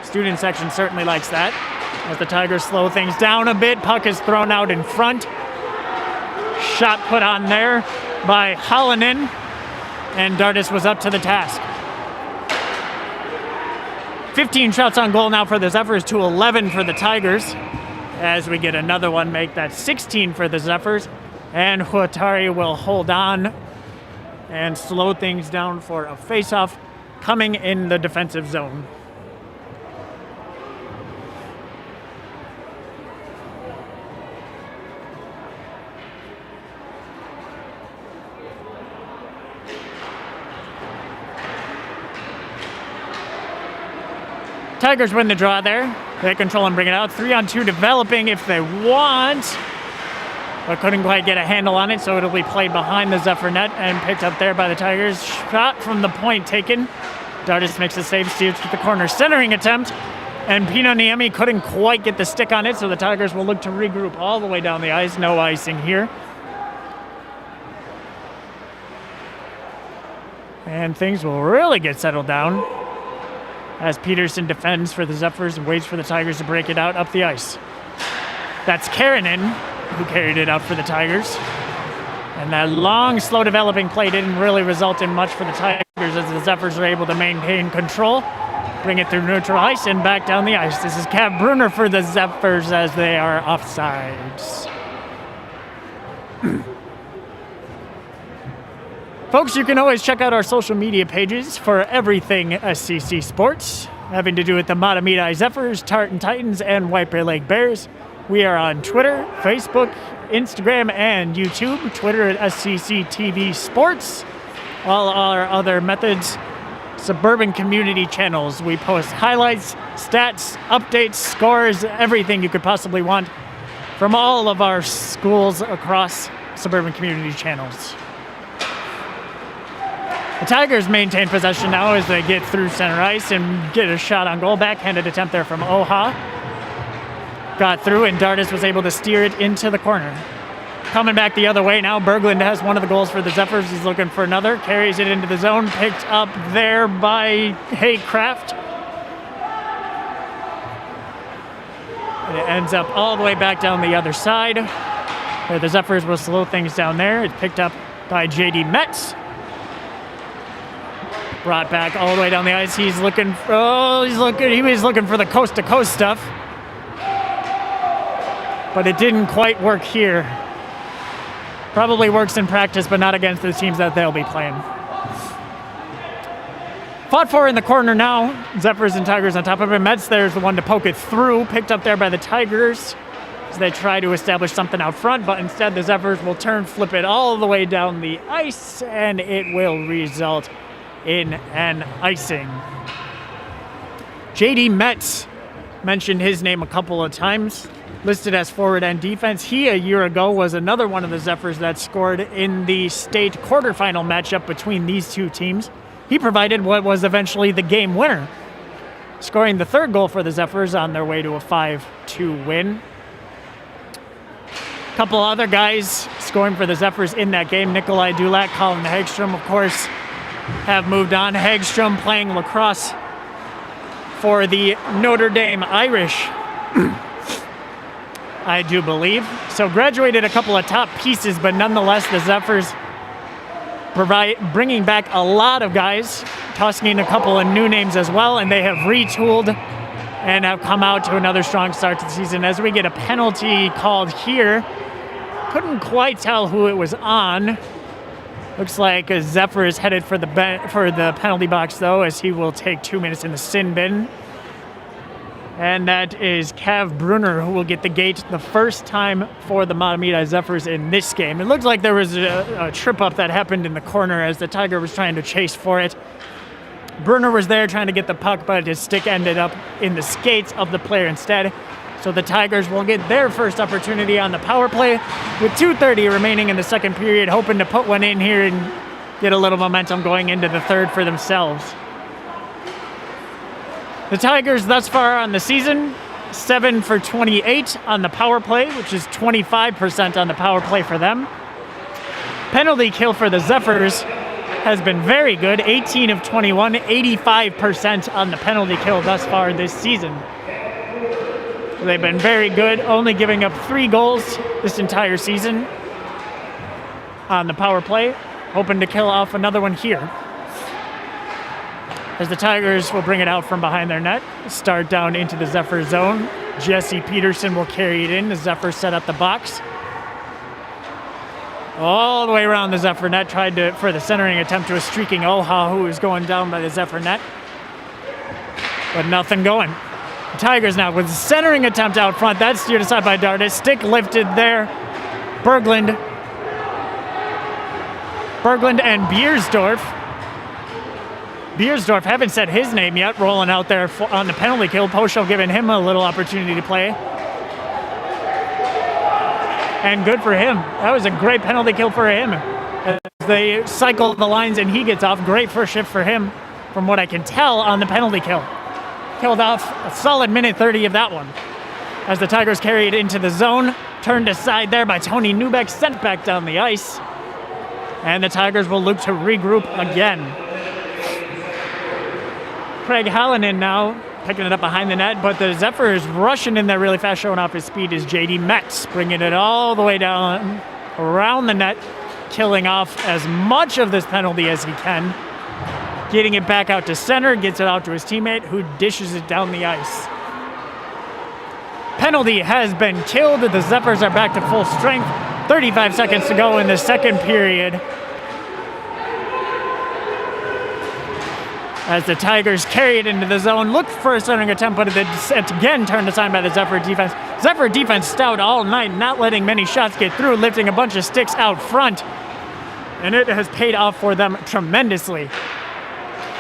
Student section certainly likes that. As the Tigers slow things down a bit, puck is thrown out in front. Shot put on there by Hallinan. And Dardis was up to the task. 15 shots on goal now for the Zephyrs to 11 for the Tigers. As we get another one, make that 16 for the Zephyrs. And Huatari will hold on and slow things down for a face-off coming in the defensive zone. Tigers win the draw there. They control and bring it out. 3-on-2 developing if they want, but couldn't quite get a handle on it, so it'll be played behind the Zephyr net and picked up there by the Tigers. Shot from the point taken. Dardis makes a save, steers to the corner. Centering attempt, and Pino Niemi couldn't quite get the stick on it, so the Tigers will look to regroup all the way down the ice. No icing here. And things will really get settled down as Peterson defends for the Zephyrs and waits for the Tigers to break it out up the ice. That's Karenin who carried it out for the Tigers. And that long, slow developing play didn't really result in much for the Tigers as the Zephyrs are able to maintain control, bring it through neutral ice and back down the ice. This is Cav Brunner for the Zephyrs as they are offsides. Folks, you can always check out our social media pages for everything SCC Sports, having to do with the Mahtomedi Zephyrs, Tartan Titans, and White Bear Lake Bears. We are on Twitter, Facebook, Instagram, and YouTube. Twitter at SCC TV Sports. All our other methods, Suburban community channels. We post highlights, stats, updates, scores, everything you could possibly want from all of our schools across Suburban community channels. The Tigers maintain possession now as they get through center ice and get a shot on goal. Backhanded attempt there from Oha. Got through and Dardis was able to steer it into the corner. Coming back the other way now, Berglund has one of the goals for the Zephyrs. He's looking for another. Carries it into the zone. Picked up there by Haycraft. And it ends up all the way back down the other side, where the Zephyrs will slow things down there. It's picked up by JD Metz. Brought back all the way down the ice. He was looking for the coast-to-coast stuff. but it didn't quite work here. Probably works in practice, but not against the teams that they'll be playing. Fought for in the corner now. Zephyrs and Tigers on top of it. Mets there's the one to poke it through. Picked up there by the Tigers as they try to establish something out front, but instead the Zephyrs will turn, flip it all the way down the ice, and it will result in an icing. JD Metz, mentioned his name a couple of times, listed as forward and defense. He, a year ago, was another one of the Zephyrs that scored in the state quarterfinal matchup between these two teams. He provided what was eventually the game winner, scoring the third goal for the Zephyrs on their way to a 5-2 win. A couple other guys scoring for the Zephyrs in that game, Nikolai Dulac, Colin Hagstrom, of course, have moved on. Hagstrom playing lacrosse for the Notre Dame Irish, I do believe. So graduated a couple of top pieces, but nonetheless, the Zephyrs bringing back a lot of guys, tossing in a couple of new names as well, and they have retooled and have come out to another strong start to the season. As we get a penalty called here, couldn't quite tell who it was on. Looks like a Zephyr is headed for the penalty box, though, as he will take 2 minutes in the sin bin. And that is Cav Brunner, who will get the gate the first time for the Mahtomedi Zephyrs in this game. It looks like there was a trip-up that happened in the corner as the Tiger was trying to chase for it. Brunner was there trying to get the puck, but his stick ended up in the skates of the player instead. So the Tigers will get their first opportunity on the power play with 2:30 remaining in the second period, hoping to put one in here and get a little momentum going into the third for themselves. The Tigers thus far on the season, 7 for 28 on the power play, which is 25% on the power play for them. Penalty kill for the Zephyrs has been very good, 18 of 21, 85% on the penalty kill thus far this season. They've been very good, only giving up 3 goals this entire season on the power play. Hoping to kill off another one here. As the Tigers will bring it out from behind their net, start down into the Zephyr zone. Jesse Peterson will carry it in. The Zephyrs set up the box. All the way around the Zephyr net, tried to for the centering attempt to a streaking Oha, who was going down by the Zephyr net. But nothing going. The Tigers now with the centering attempt out front. That's steered aside by Dardis. Stick lifted there. Berglund and Biersdorf. Biersdorf, haven't said his name yet, rolling out there on the penalty kill. Posho giving him a little opportunity to play. And good for him. That was a great penalty kill for him. As they cycle the lines and he gets off. Great first shift for him, from what I can tell, on the penalty kill. Killed off a solid minute 30 of that one. As the Tigers carry it into the zone, turned aside there by Tony Newbeck, sent back down the ice. And the Tigers will look to regroup again. Craig Hallinan now picking it up behind the net, but the Zephyrs rushing in there really fast, showing off his speed is JD Metz, bringing it all the way down around the net, killing off as much of this penalty as he can. Getting it back out to center, gets it out to his teammate, who dishes it down the ice. Penalty has been killed. The Zephyrs are back to full strength. 35 seconds to go in the second period. As the Tigers carry it into the zone, look for a centering attempt, but it's again turned aside by the Zephyr defense. Zephyr defense stout all night, not letting many shots get through, lifting a bunch of sticks out front. And it has paid off for them tremendously.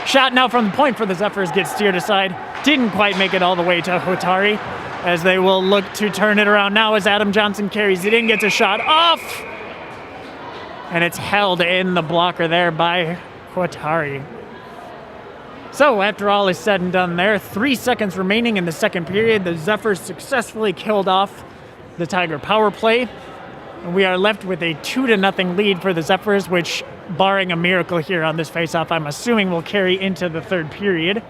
Shot now from the point for the Zephyrs gets steered aside. Didn't quite make it all the way to Hotari, as they will look to turn it around now as Adam Johnson carries it in, gets a shot off. And it's held in the blocker there by Hotari. So after all is said and done there, 3 seconds remaining in the second period, the Zephyrs successfully killed off the Tiger power play. And we are left with a 2-0 lead for the Zephyrs, which, barring a miracle here on this faceoff, I'm assuming will carry into the third period.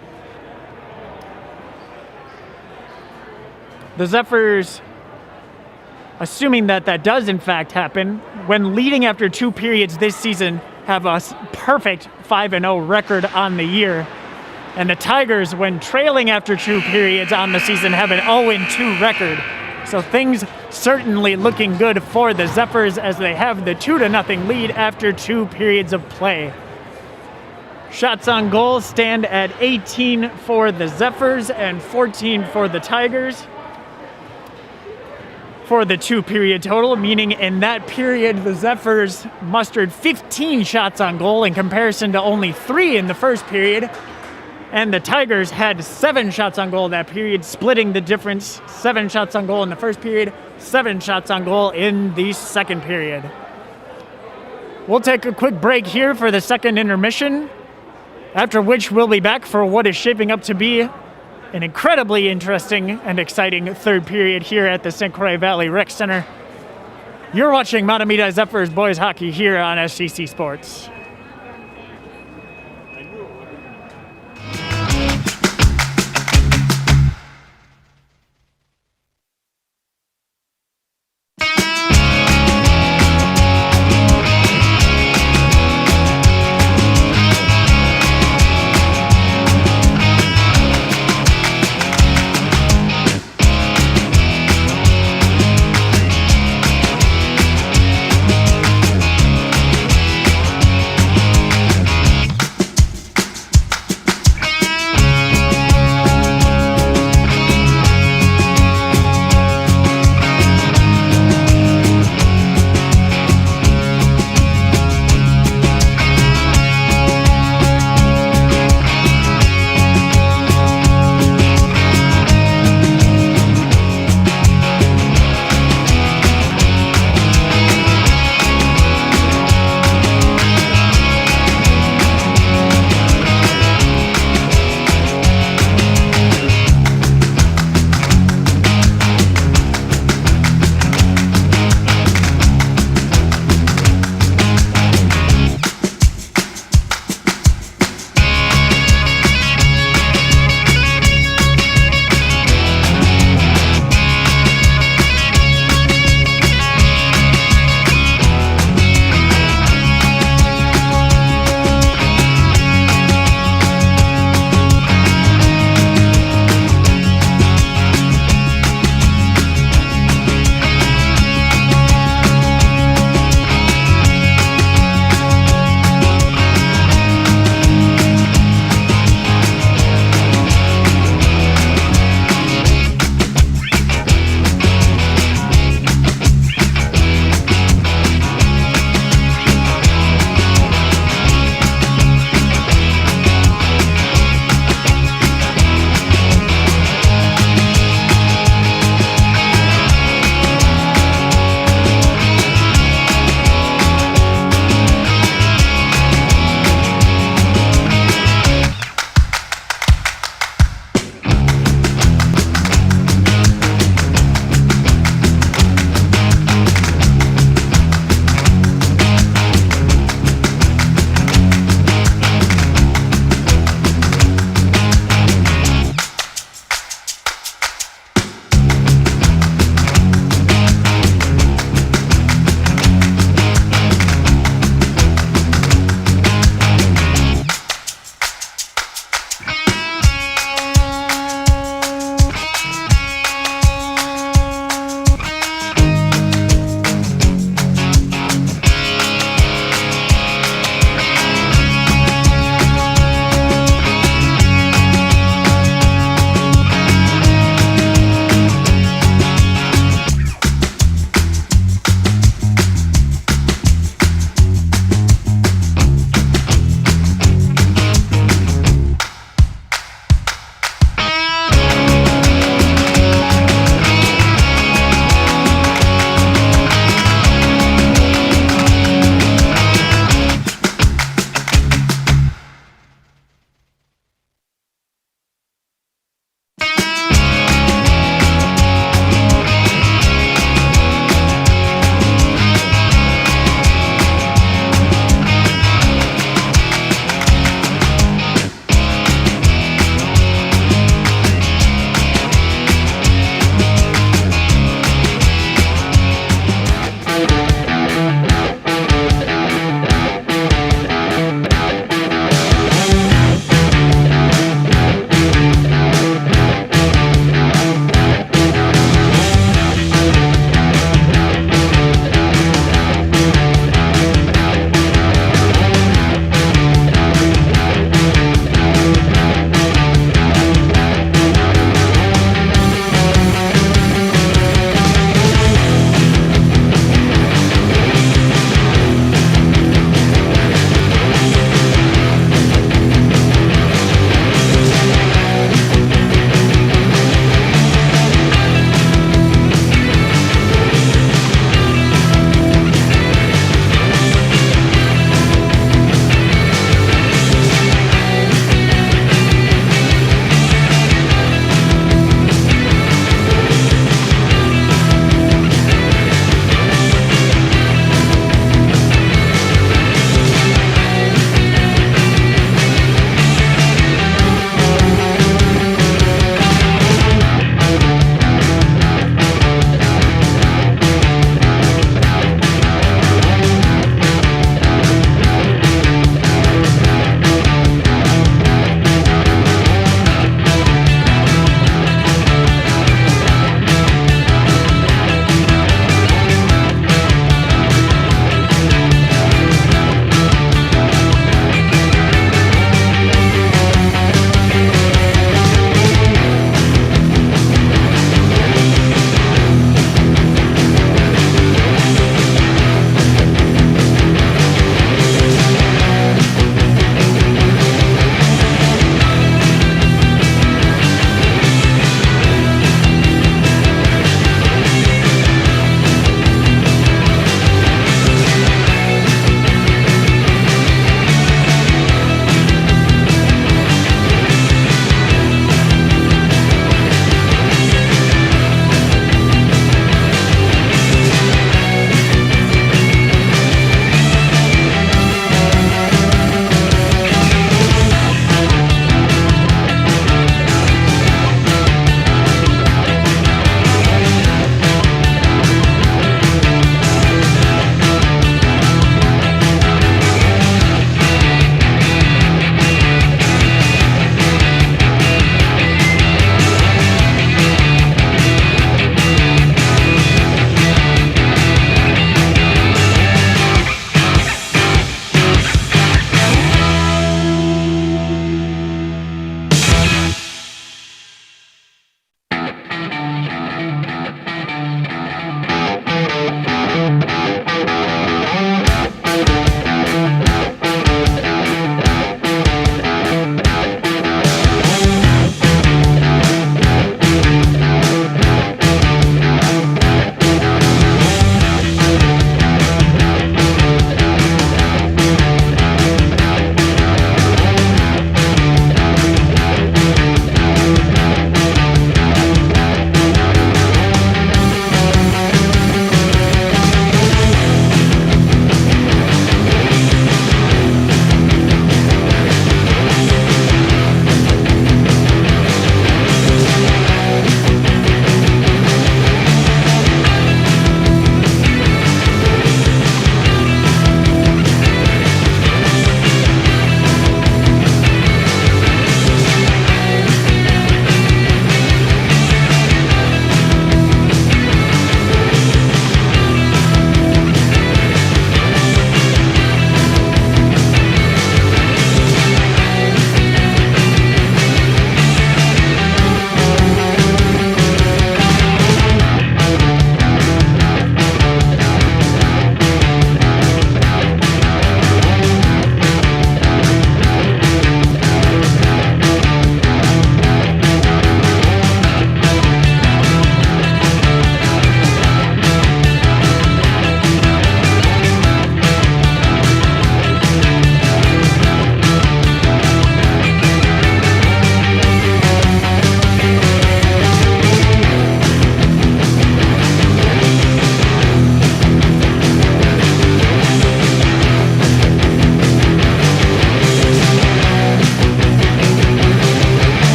The Zephyrs, assuming that does in fact happen, when leading after 2 periods this season, have a perfect 5-0 record on the year. And the Tigers, when trailing after 2 periods on the season, have an 0-2 record. So things certainly looking good for the Zephyrs as they have the 2-0 lead after 2 periods of play. Shots on goal stand at 18 for the Zephyrs and 14 for the Tigers for the 2-period total, meaning in that period the Zephyrs mustered 15 shots on goal in comparison to only 3 in the first period, and the Tigers had 7 shots on goal in that period, splitting the difference. 7 shots on goal in the first period, 7 shots on goal in the second period. We'll take a quick break here for the second intermission, after which we'll be back for what is shaping up to be an incredibly interesting and exciting third period here at the St. Croix Valley Rec Center. You're watching Mahtomedi Zephyrs boys hockey here on SGC Sports.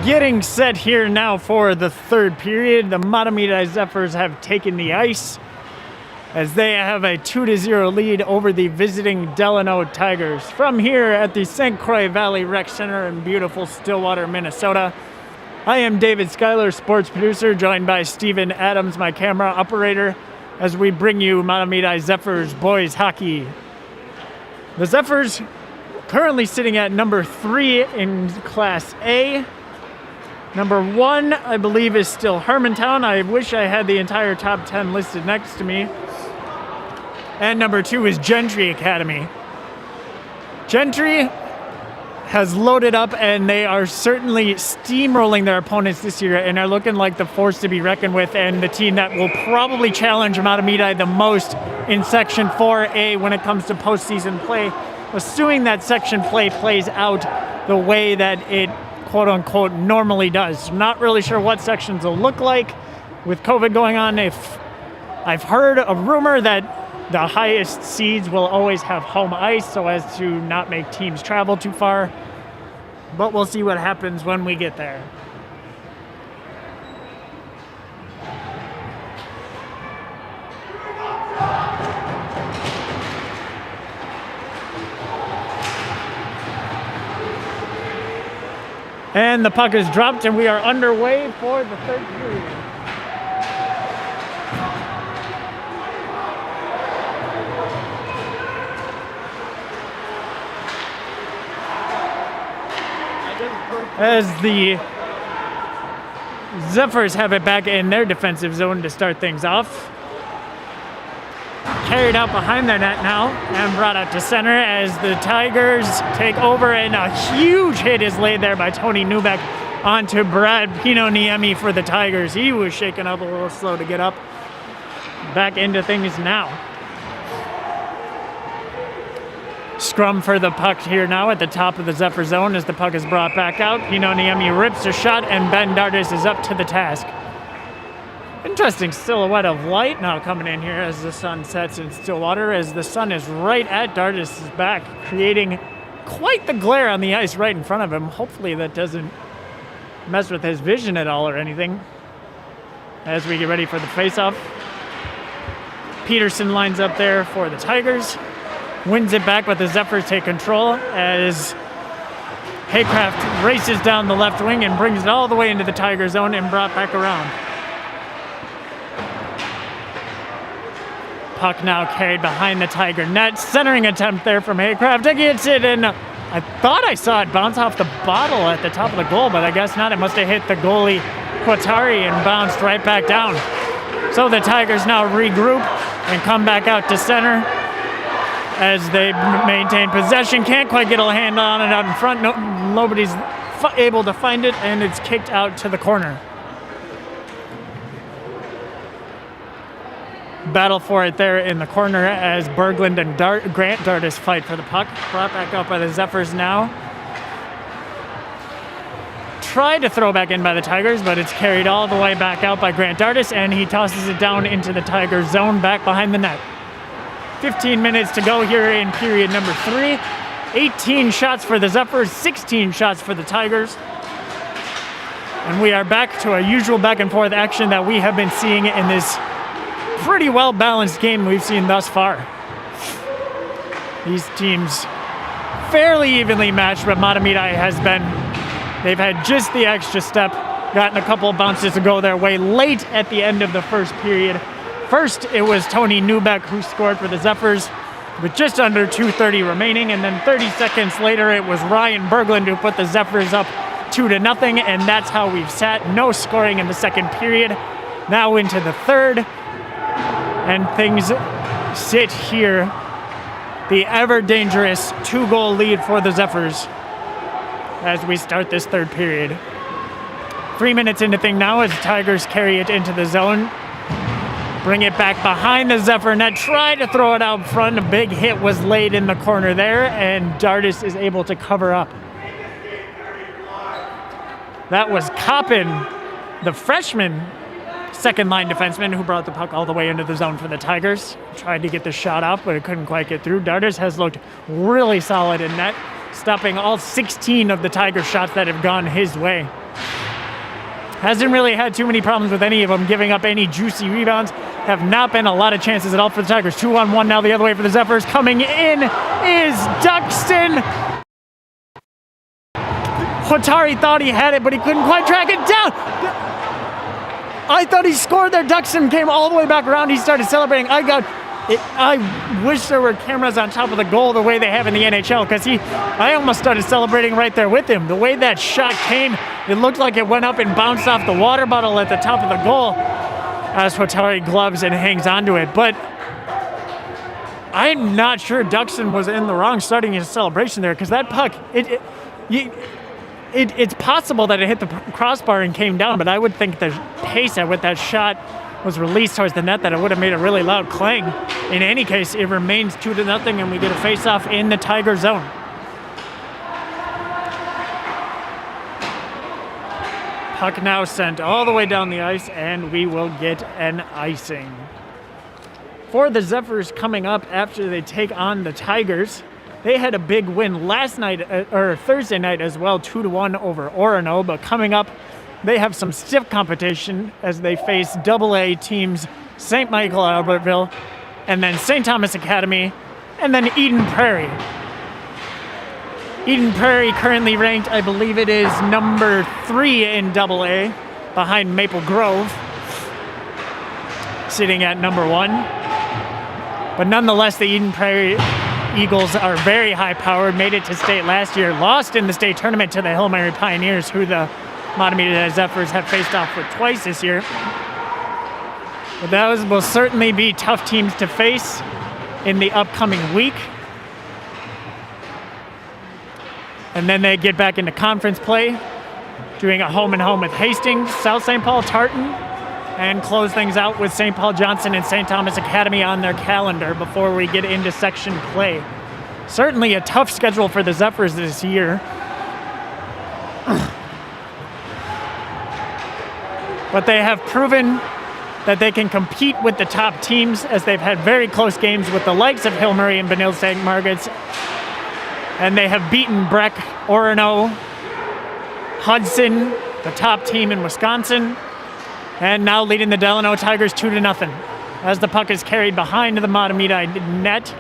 Getting set here now for the third period. The Mahtomedi Zephyrs have taken the ice as they have a 2-0 lead over the visiting Delano Tigers. From here at the St. Croix Valley Rec Center in beautiful Stillwater, Minnesota, I am David Schuyler, sports producer, joined by Steven Adams, my camera operator, as we bring you Mahtomedi Zephyrs boys hockey. The Zephyrs currently sitting at number 3 in Class A. Number 1, I believe, is still Hermantown. I wish I had the entire top 10 listed next to me. And number 2 is Gentry Academy. Gentry has loaded up, and they are certainly steamrolling their opponents this year and are looking like the force to be reckoned with, and the team that will probably challenge Mahtomedi the most in Section 4A when it comes to postseason play, assuming that Section play plays out the way that it quote-unquote normally does. I'm not really sure what sections will look like with COVID going on. If I've heard a rumor that the highest seeds will always have home ice so as to not make teams travel too far, but we'll see what happens when we get there. And the puck is dropped, and we are underway for the third period. As the Zephyrs have it back in their defensive zone to start things off. Carried out behind their net now and brought out to center as the Tigers take over, and a huge hit is laid there by Tony Neubeck onto Brad Pinoniemi for the Tigers. He was shaken up a little slow to get up. Back into things now. Scrum for the puck here now at the top of the Zephyr zone as the puck is brought back out. Pinoniemi rips a shot, and Ben Dardis is up to the task. Interesting silhouette of light now coming in here as the sun sets in Stillwater, as the sun is right at Dardis' back, creating quite the glare on the ice right in front of him. Hopefully that doesn't mess with his vision at all or anything. As we get ready for the face-off, Peterson lines up there for the Tigers, wins it back, but the Zephyrs take control as Haycraft races down the left wing and brings it all the way into the Tiger zone and brought back around. Puck now carried behind the Tiger net. Centering attempt there from Haycraft. He gets it, and I thought I saw it bounce off the bottle at the top of the goal, but I guess not. It must have hit the goalie, Quatari, and bounced right back down. So the Tigers now regroup and come back out to center as they maintain possession. Can't quite get a hand on it out in front. Nobody's able to find it, and it's kicked out to the corner. Battle for it there in the corner as Berglund and Grant Dardis fight for the puck. Brought back up by the Zephyrs now. Tried to throw back in by the Tigers, but it's carried all the way back out by Grant Dardis, and he tosses it down into the Tiger zone back behind the net. 15 minutes to go here in period number 3. 18 shots for the Zephyrs, 16 shots for the Tigers. And we are back to our usual back and forth action that we have been seeing in this pretty well-balanced game we've seen thus far. These teams fairly evenly matched, but Mahtomedi they've had just the extra step, gotten a couple of bounces to go their way late at the end of the first period. First, it was Tony Neubeck who scored for the Zephyrs with just under 2:30 remaining, and then 30 seconds later, it was Ryan Berglund who put the Zephyrs up 2-0, and that's how we've sat. No scoring in the second period. Now into the third. And things sit here. The ever-dangerous 2-goal lead for the Zephyrs as we start this third period. 3 minutes into thing now as the Tigers carry it into the zone. Bring it back behind the Zephyr net. Try to throw it out front. A big hit was laid in the corner there, and Dardis is able to cover up. That was Coppin, the freshman second-line defenseman who brought the puck all the way into the zone for the Tigers. Tried to get the shot off, but it couldn't quite get through. Dardis has looked really solid in net. stopping all 16 of the Tigers shots that have gone his way. Hasn't really had too many problems with any of them giving up any juicy rebounds. Have not been a lot of chances at all for the Tigers. 2-on-1 now the other way for the Zephyrs. Coming in is Duxton. Huatari thought he had it, but he couldn't quite track it down. I thought he scored there. Duxton came all the way back around. He started celebrating. I wish there were cameras on top of the goal the way they have in the NHL, because I almost started celebrating right there with him. The way that shot came, it looked like it went up and bounced off the water bottle at the top of the goal as Huatari gloves and hangs onto it. But I'm not sure Duxton was in the wrong starting his celebration there, because that puck, it's possible that it hit the crossbar and came down, but I would think the pace at which that shot was released towards the net that it would have made a really loud clang. In any case, it remains 2-0 and we get a face-off in the Tiger zone. Puck now sent all the way down the ice and we will get an icing. For the Zephyrs coming up after they take on the Tigers, they had a big win last night, or Thursday night as well, 2-1 over Orono, but coming up, they have some stiff competition as they face AA teams St. Michael Albertville, and then St. Thomas Academy, and then Eden Prairie. Eden Prairie currently ranked, I believe it is number 3 in AA, behind Maple Grove, sitting at number 1. But nonetheless, the Eden Prairie Eagles are very high-powered, made it to state last year, lost in the state tournament to the Hill Mary Pioneers, who the Mahtomedi Zephyrs have faced off with twice this year. But those will certainly be tough teams to face in the upcoming week. And then they get back into conference play, doing a home-and-home with Hastings, South St. Paul, Tartan, and close things out with St. Paul Johnson and St. Thomas Academy on their calendar before we get into section play. Certainly a tough schedule for the Zephyrs this year. But they have proven that they can compete with the top teams, as they've had very close games with the likes of Hill Murray and Benilde St. Margaret's. And they have beaten Breck, Orono, Hudson, the top team in Wisconsin, and now leading the Delano Tigers 2-0. As the puck is carried behind the Mahtomedi net.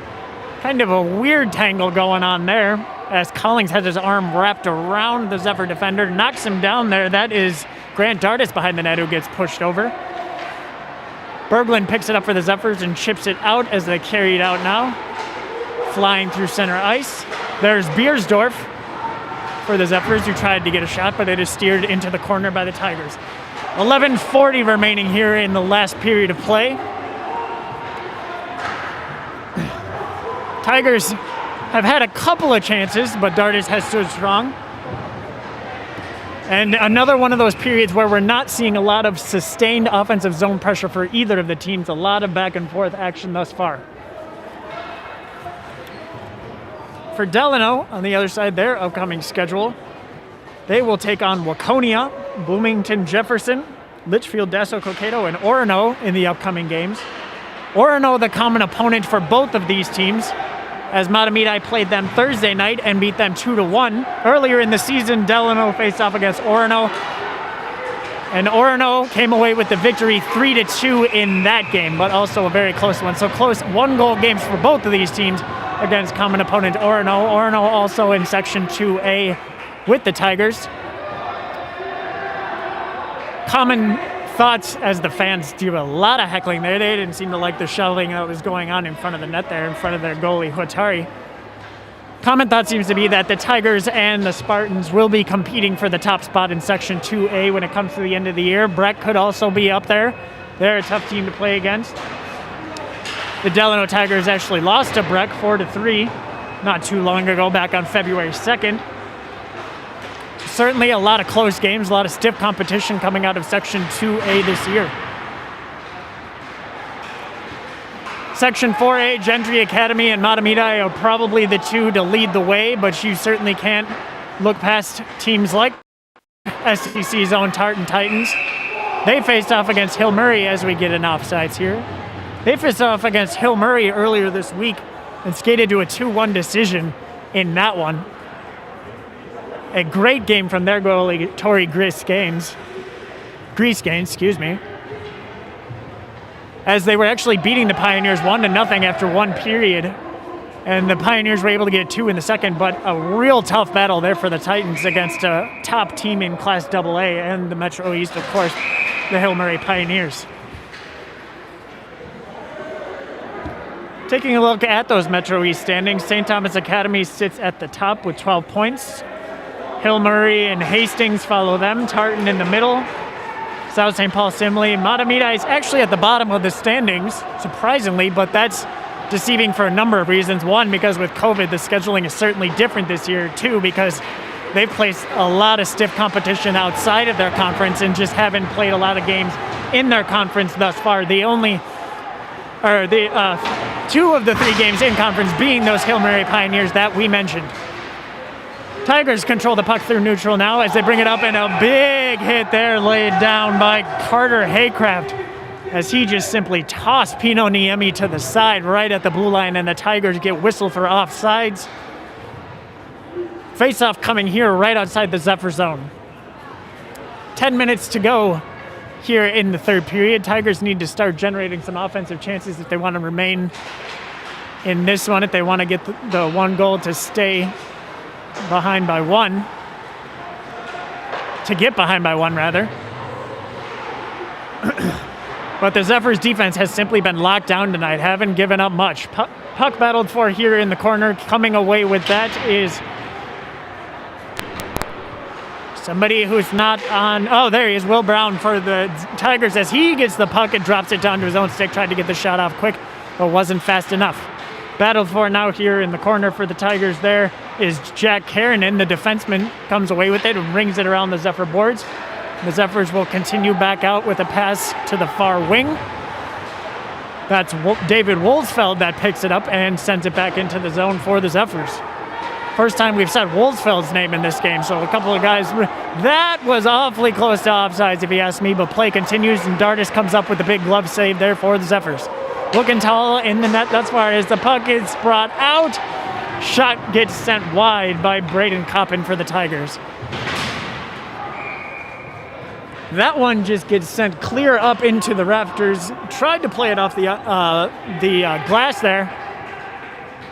Kind of a weird tangle going on there, as Collings has his arm wrapped around the Zephyr defender, knocks him down there. That is Grant Dardis behind the net who gets pushed over. Berglund picks it up for the Zephyrs and chips it out as they carry it out now. Flying through center ice. There's Beersdorf for the Zephyrs, who tried to get a shot, but it is steered into the corner by the Tigers. 11:40 remaining here in the last period of play. Tigers have had a couple of chances, but Dardis has stood strong. And another one of those periods where we're not seeing a lot of sustained offensive zone pressure for either of the teams. A lot of back and forth action thus far. For Delano, on the other side, their upcoming schedule, they will take on Waconia, Bloomington Jefferson, Litchfield, Dasso, Cokato, and Orono in the upcoming games. Orono, the common opponent for both of these teams, as Mahtomedi played them Thursday night and beat them 2-1. Earlier in the season, Delano faced off against Orono, and Orono came away with the victory 3-2 in that game, but also a very close one. So close one-goal games for both of these teams against common opponent Orono. Orono also in Section 2A with the Tigers. Common thoughts as the fans do a lot of heckling there. They didn't seem to like the shoveling that was going on in front of the net there, in front of their goalie, Huatari. Common thought seems to be that the Tigers and the Spartans will be competing for the top spot in Section 2A when it comes to the end of the year. Breck could also be up there. They're a tough team to play against. The Delano Tigers actually lost to Breck 4-3 not too long ago, back on February 2nd. Certainly a lot of close games, a lot of stiff competition coming out of Section 2A this year. Section 4A, Gentry Academy and Mahtomedi are probably the two to lead the way, but you certainly can't look past teams like SEC's own Tartan Titans. They faced off against Hill Murray as we get an offsides here. They faced off against Hill Murray earlier this week and skated to a 2-1 decision in that one. a great game from their goalie, Tori Grease Gaines, excuse me, as they were actually beating the Pioneers 1-0 after one period, and the Pioneers were able to get 2 in the second, but a real tough battle there for the Titans against a top team in Class AA and the Metro East, of course, the Hill Murray Pioneers. Taking a look at those Metro East standings, St. Thomas Academy sits at the top with 12 points. Hill Murray and Hastings follow them, Tartan in the middle. South St. Paul Simley. Mahtomedi is actually at the bottom of the standings, surprisingly, but that's deceiving for a number of reasons. One, because with COVID, the scheduling is certainly different this year. Two, because they've placed a lot of stiff competition outside of their conference and just haven't played a lot of games in their conference thus far. Two of the 3 games in conference being those Hill Murray Pioneers that we mentioned. Tigers control the puck through neutral now as they bring it up, and a big hit there laid down by Carter Haycraft as he just simply tossed Pino Niemi to the side right at the blue line, and the Tigers get whistled for offsides. Face-off coming here right outside the Zephyr zone. 10 minutes to go here in the third period. Tigers need to start generating some offensive chances if they want to remain in this one, if they want to get the one goal to stay behind by one. To get behind by one, rather. But the Zephyrs defense has simply been locked down tonight, haven't given up much. Puck battled for here in the corner. Coming away with that is somebody who's not on. Oh, there he is, Will Brown for the Tigers as he gets the puck and drops it down to his own stick. Tried to get the shot off quick, but wasn't fast enough. Battled for now here in the corner for the Tigers there is Jack Karanen. The defenseman comes away with it and rings it around the Zephyr boards. The Zephyrs will continue back out with a pass to the far wing. That's David Wolsfeld that picks it up and sends it back into the zone for the Zephyrs. First time we've said Wolsfeld's name in this game, so a couple of guys. That was awfully close to offsides if you ask me, but play continues and Dardis comes up with a big glove save there for the Zephyrs. Looking tall in the net thus far as the puck is brought out. Shot gets sent wide by Braden Coppin for the Tigers. That one just gets sent clear up into the rafters. Tried to play it off the glass there,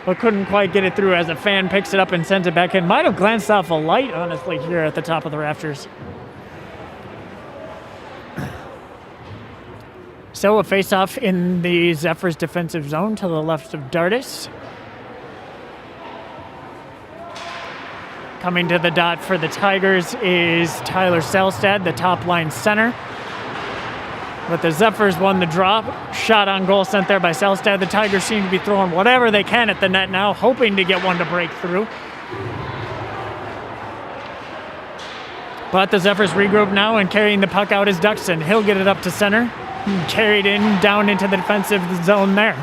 but couldn't quite get it through as a fan picks it up and sends it back in. Might have glanced off a light, honestly, here at the top of the rafters. So a face-off in the Zephyrs defensive zone to the left of Dardis. Coming to the dot for the Tigers is Tyler Selstad, the top line center. But the Zephyrs won the draw. Shot on goal sent there by Selstad. The Tigers seem to be throwing whatever they can at the net now, hoping to get one to break through. But the Zephyrs regroup now, and carrying the puck out is Duxton. He'll get it up to center. Carried in, down into the defensive zone there.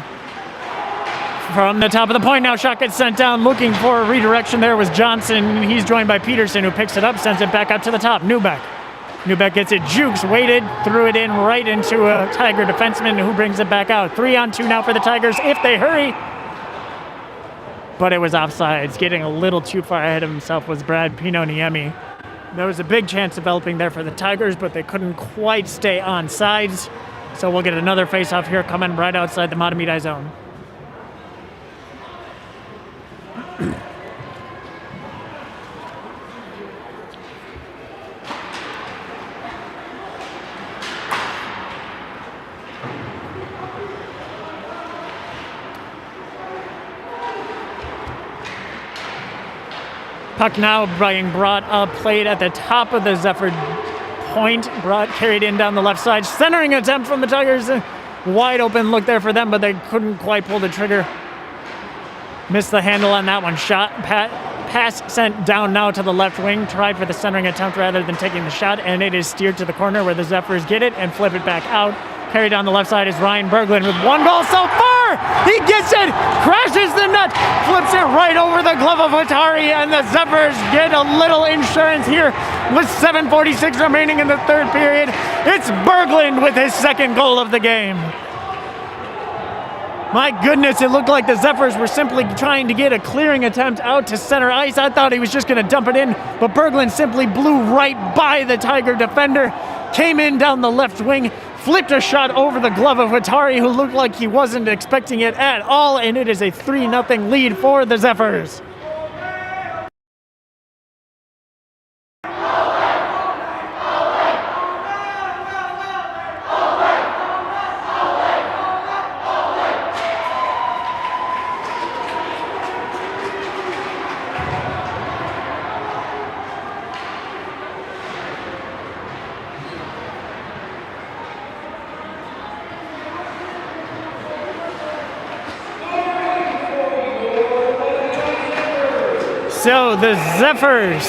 From the top of the point now, shot gets sent down. Looking for a redirection there was Johnson. He's joined by Peterson, who picks it up, sends it back up to the top. Newbeck gets it, jukes, waited, threw it in right into a Tiger defenseman who brings it back out. 3-on-2 now for the Tigers if they hurry. But it was offsides. Getting a little too far ahead of himself was Brad Pino Niemi. There was a big chance developing there for the Tigers, but they couldn't quite stay on sides. So we'll get another face-off here coming right outside the Mahtomedi zone. Puck now being brought up, played at the top of the Zephyr point, carried in down the left side. Centering attempt from the Tigers. Wide open look there for them, but they couldn't quite pull the trigger. Missed the handle on that one. Pass sent down now to the left wing. Tried for the centering attempt rather than taking the shot, and it is steered to the corner where the Zephyrs get it and flip it back out. Carried down the left side is Ryan Berglund with one goal so far. He gets it, crashes the net, flips it right over the glove of Atari, and the Zephyrs get a little insurance here with 7:46 remaining in the third period. It's Berglund with his second goal of the game. My goodness, it looked like the Zephyrs were simply trying to get a clearing attempt out to center ice. I thought he was just going to dump it in, but Berglund simply blew right by the Tiger defender, came in down the left wing, flipped a shot over the glove of Hatari, who looked like he wasn't expecting it at all, and it is a 3-0 lead for the Zephyrs. So the Zephyrs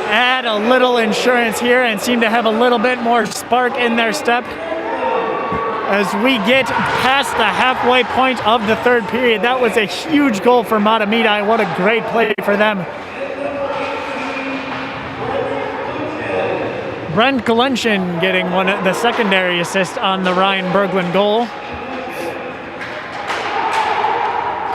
add a little insurance here and seem to have a little bit more spark in their step as we get past the halfway point of the third period. That was a huge goal for Mahtomedi. What a great play for them. Brent Galenshin getting the secondary assist on the Ryan Berglund goal.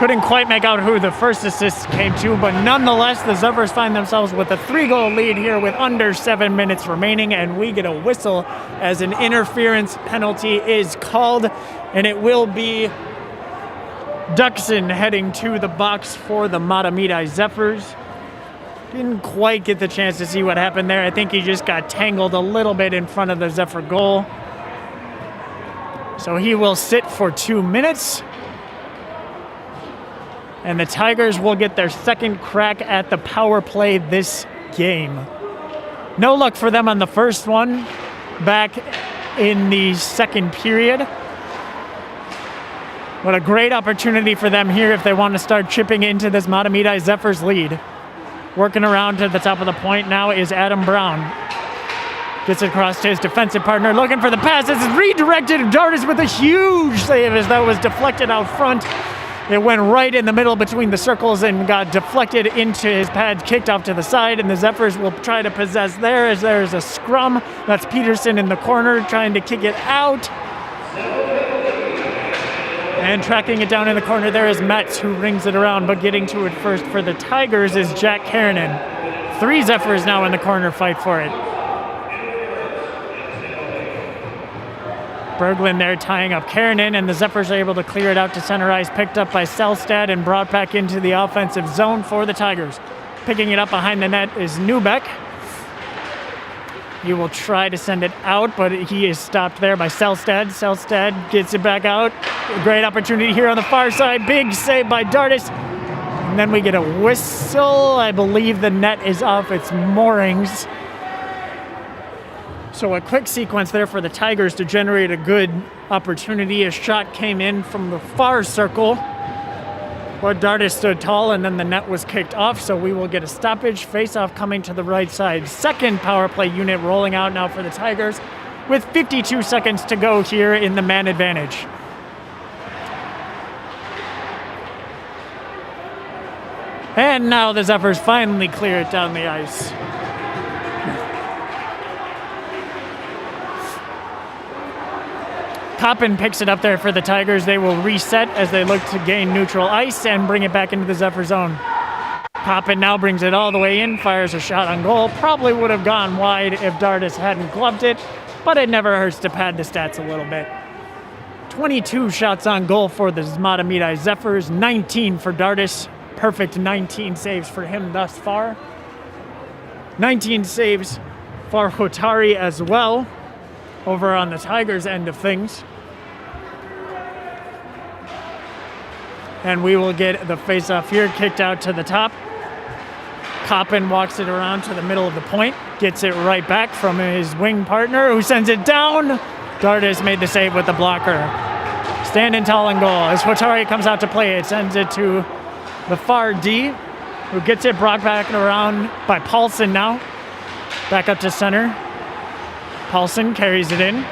Couldn't quite make out who the first assist came to, but nonetheless, the Zephyrs find themselves with a 3-goal lead here with under 7 minutes remaining, and we get a whistle as an interference penalty is called, and it will be Duxon heading to the box for the Mahtomedi Zephyrs. Didn't quite get the chance to see what happened there. I think he just got tangled a little bit in front of the Zephyr goal. So he will sit for 2 minutes. And the Tigers will get their second crack at the power play this game. No luck for them on the first one back in the second period. What a great opportunity for them here if they want to start chipping into this Mahtomedi Zephyrs lead. Working around to the top of the point now is Adam Brown. Gets it across to his defensive partner, looking for the pass. This is redirected. Dardis with a huge save as that was deflected out front. It went right in the middle between the circles and got deflected into his pad, kicked off to the side, and the Zephyrs will try to possess there as there's a scrum. That's Peterson in the corner trying to kick it out. And tracking it down in the corner there is Metz, who rings it around, but getting to it first for the Tigers is Jack Karanen. 3 Zephyrs now in the corner fight for it. Berglund there tying up Karanen, and the Zephyrs are able to clear it out to center ice, picked up by Selstad and brought back into the offensive zone for the Tigers. Picking it up behind the net is Neubeck. He will try to send it out, but he is stopped there by Selstad. Selstad gets it back out. A great opportunity here on the far side. Big save by Dardis. And then we get a whistle. I believe the net is off its moorings. So a quick sequence there for the Tigers to generate a good opportunity. A shot came in from the far circle, but Dardis stood tall, and then the net was kicked off, so we will get a stoppage. Face-off coming to the right side. Second power play unit rolling out now for the Tigers with 52 seconds to go here in the man advantage. And now the Zephyrs finally clear it down the ice. Coppin picks it up there for the Tigers. They will reset as they look to gain neutral ice and bring it back into the Zephyr zone. Coppin now brings it all the way in, fires a shot on goal. Probably would have gone wide if Dardis hadn't gloved it, but it never hurts to pad the stats a little bit. 22 shots on goal for the Mahtomedi Zephyrs, 19 for Dardis. Perfect 19 saves for him thus far. 19 saves for Hotari as well, over on the Tigers' end of things. And we will get the face-off here, kicked out to the top. Coppin walks it around to the middle of the point, gets it right back from his wing partner, who sends it down. Dardis made the save with the blocker. Standing tall in goal as Hotari comes out to play it, sends it to the far D, who gets it brought back around by Paulson now. Back up to center. Paulson carries it in.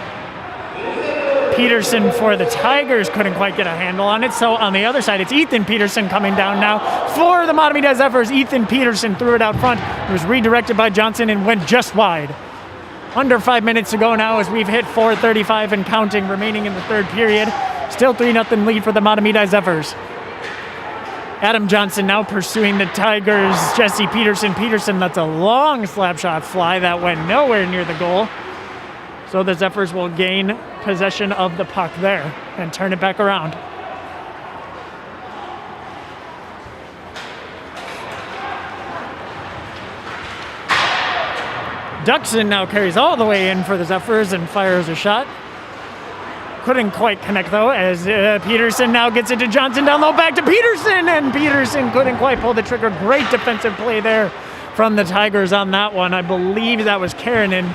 Peterson for the Tigers couldn't quite get a handle on it. So on the other side, it's Ethan Peterson coming down now for the Mahtomedi Zephyrs. Ethan Peterson threw it out front. It was redirected by Johnson and went just wide. Under 5 minutes to go now as we've hit 4:35 and counting remaining in the third period. Still 3-0 lead for the Mahtomedi Zephyrs. Adam Johnson now pursuing the Tigers. Jesse Peterson. Peterson lets a long slap shot fly that went nowhere near the goal. So the Zephyrs will gain possession of the puck there and turn it back around. Duxon now carries all the way in for the Zephyrs and fires a shot. Couldn't quite connect though, as Peterson now gets it to Johnson, down low, back to Peterson, and Peterson couldn't quite pull the trigger. Great defensive play there from the Tigers on that one. I believe that was Karanen.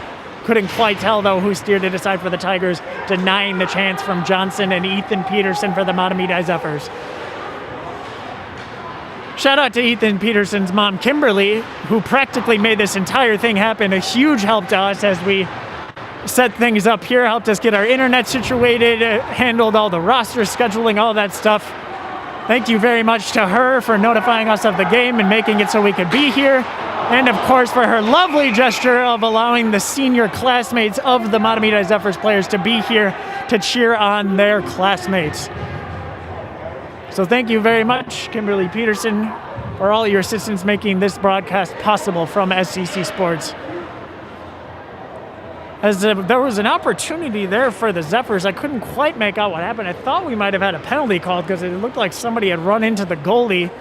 Couldn't quite tell though who steered it aside for the Tigers, denying the chance from Johnson and Ethan Peterson for the Mahtomedi Zephyrs. Shout out to Ethan Peterson's mom, Kimberly, who practically made this entire thing happen. A huge help to us as we set things up here, helped us get our internet situated, handled all the roster scheduling, all that stuff. Thank you very much to her for notifying us of the game and making it so we could be here. And of course for her lovely gesture of allowing the senior classmates of the Mahtomedi Zephyrs players to be here to cheer on their classmates. So thank you very much, Kimberly Peterson, for all your assistance making this broadcast possible from SCC Sports. As there was an opportunity there for the Zephyrs, I couldn't quite make out what happened. I thought we might have had a penalty called because it looked like somebody had run into the goalie,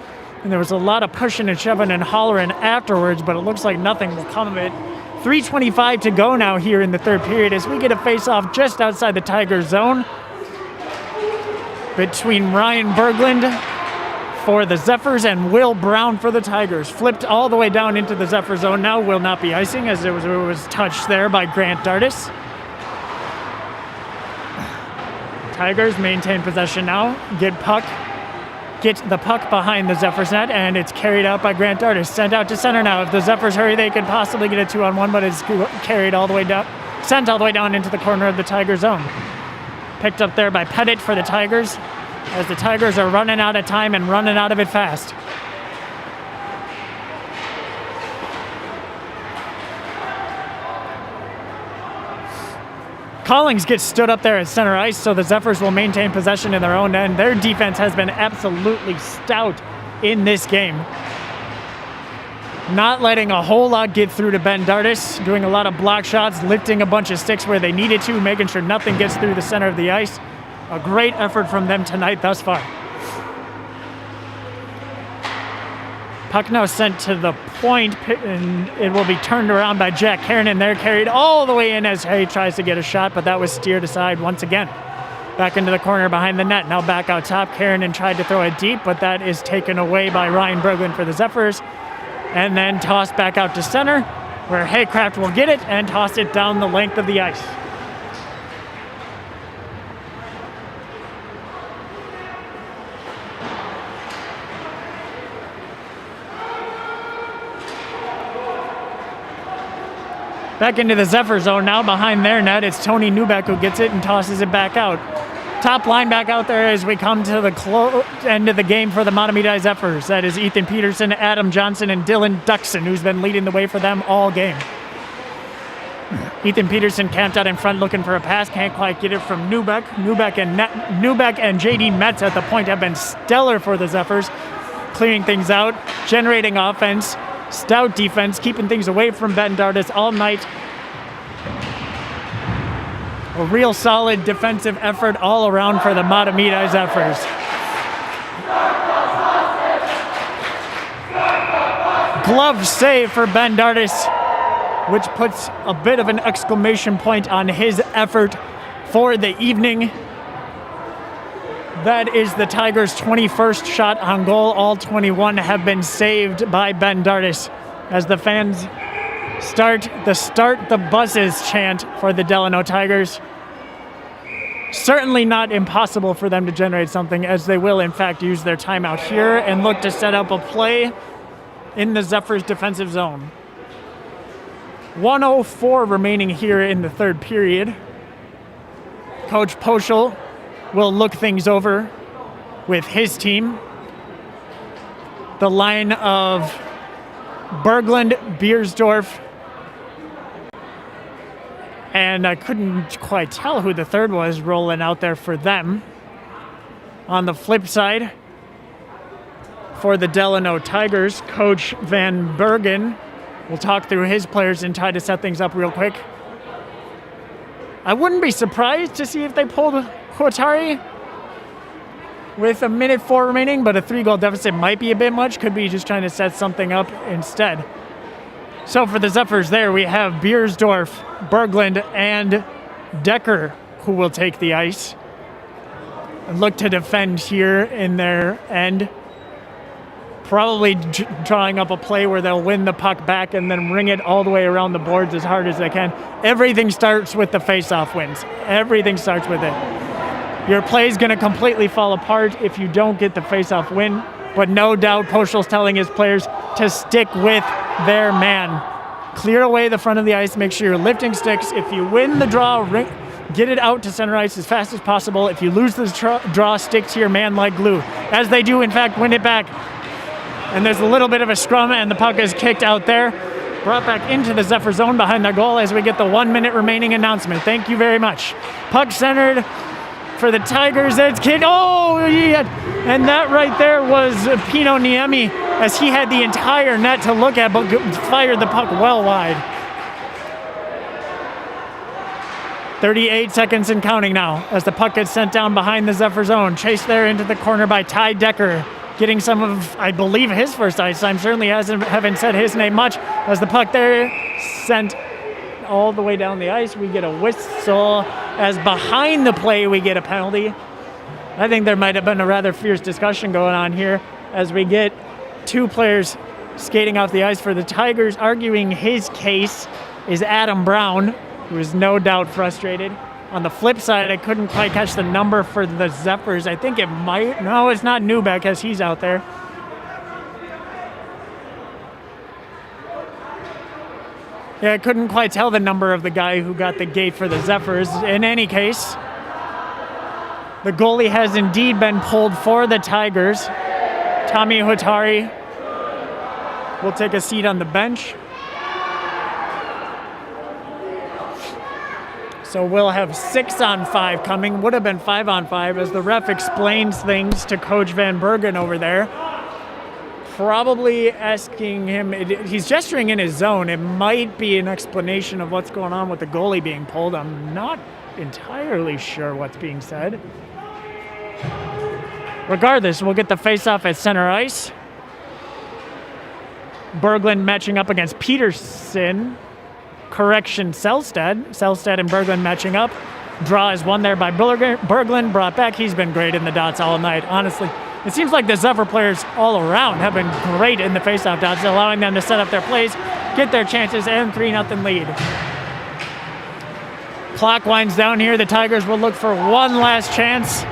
and there was a lot of pushing and shoving and hollering afterwards, but it looks like nothing will come of it. 3:25 to go now here in the third period as we get a face-off just outside the Tigers zone between Ryan Berglund for the Zephyrs and Will Brown for the Tigers. Flipped all the way down into the Zephyr zone now. Will not be icing as it was touched there by Grant Dardis. Tigers maintain possession now. Get the puck behind the Zephyrs net, and it's carried out by Grant Dardis. Sent out to center now. If the Zephyrs hurry, they could possibly get a 2-on-1, but it's carried all the way down, sent all the way down into the corner of the Tiger zone. Picked up there by Pettit for the Tigers, as the Tigers are running out of time and running out of it fast. Collings gets stood up there at center ice, so the Zephyrs will maintain possession in their own end. Their defense has been absolutely stout in this game. Not letting a whole lot get through to Ben Dardis, doing a lot of block shots, lifting a bunch of sticks where they needed to, making sure nothing gets through the center of the ice. A great effort from them tonight thus far. Puck now sent to the point, and it will be turned around by Jack Karanen there, carried all the way in as he tries to get a shot, but that was steered aside once again. Back into the corner behind the net, now back out top. Karanen tried to throw it deep, but that is taken away by Ryan Berglund for the Zephyrs. And then tossed back out to center, where Haycraft will get it and toss it down the length of the ice. Back into the Zephyr zone now behind their net. It's Tony Newbeck who gets it and tosses it back out. Top line back out there as we come to the end of the game for the Mahtomedi Zephyrs. That is Ethan Peterson, Adam Johnson, and Dylan Duxon, who's been leading the way for them all game. Ethan Peterson camped out in front looking for a pass. Can't quite get it from Newbeck. Newbeck and J.D. Metz at the point have been stellar for the Zephyrs, clearing things out, generating offense, stout defense, keeping things away from Ben Dardis all night. A real solid defensive effort all around for the Mahtomedi Zephyrs. Glove save for Ben Dardis, which puts a bit of an exclamation point on his effort for the evening. That is the Tigers' 21st shot on goal. All 21 have been saved by Ben Dardis as the fans start the buses chant for the Delano Tigers. Certainly not impossible for them to generate something, as they will in fact use their timeout here and look to set up a play in the Zephyrs defensive zone. 1:04 remaining here in the third period. Coach Poschel will look things over with his team. The line of Berglund, Beersdorf, And I couldn't quite tell who the third was rolling out there for them. On the flip side, for the Delano Tigers, Coach Van Bergen will talk through his players and try to set things up real quick. I wouldn't be surprised to see if they pulled Huatari with a minute 4 remaining, but a 3-goal deficit might be a bit much. Could be just trying to set something up instead. So for the Zephyrs there, we have Beersdorf, Berglund, and Decker who will take the ice and look to defend here in their end. Probably drawing up a play where they'll win the puck back and then ring it all the way around the boards as hard as they can. Everything starts with the face-off wins. Everything starts with it. Your play's going to completely fall apart if you don't get the face-off win, but no doubt Postal's telling his players to stick with their man. Clear away the front of the ice, make sure you're lifting sticks. If you win the draw, get it out to center ice as fast as possible. If you lose the draw, stick to your man like glue. As they do, in fact, win it back. And there's a little bit of a scrum, and the puck is kicked out there. Brought back into the Zephyr zone behind their goal as we get the 1 minute remaining announcement. Thank you very much. Puck centered for the Tigers. It's kicked. Oh, yeah. And that right there was Pino Niemi as he had the entire net to look at, but fired the puck well wide. 38 seconds and counting now as the puck gets sent down behind the Zephyr zone. Chased there into the corner by Ty Decker. Getting some of, I believe, his first ice time. Certainly haven't said his name much. As the puck there sent all the way down the ice, we get a whistle. As behind the play, we get a penalty. I think there might have been a rather fierce discussion going on here as we get two players skating off the ice for the Tigers. Arguing his case is Adam Brown, who is no doubt frustrated. On the flip side, I couldn't quite catch the number for the Zephyrs. I think it might. No, it's not Newbeck as he's out there. Yeah, I couldn't quite tell the number of the guy who got the gate for the Zephyrs. In any case, the goalie has indeed been pulled for the Tigers. Tommy Huatari will take a seat on the bench. So we'll have 6-on-5 coming. Would have been 5-on-5 as the ref explains things to Coach Van Bergen over there. Probably asking him, he's gesturing in his zone. It might be an explanation of what's going on with the goalie being pulled. I'm not entirely sure what's being said. Regardless, we'll get the face-off at center ice. Berglund matching up against Peterson. Correction, Selstad. Selstad and Berglund matching up. Draw is won there by Berglund. Brought back. He's been great in the dots all night. Honestly, it seems like the Zephyr players all around have been great in the faceoff dots, allowing them to set up their plays, get their chances, and 3-0 lead. Clock winds down here. The Tigers will look for one last chance.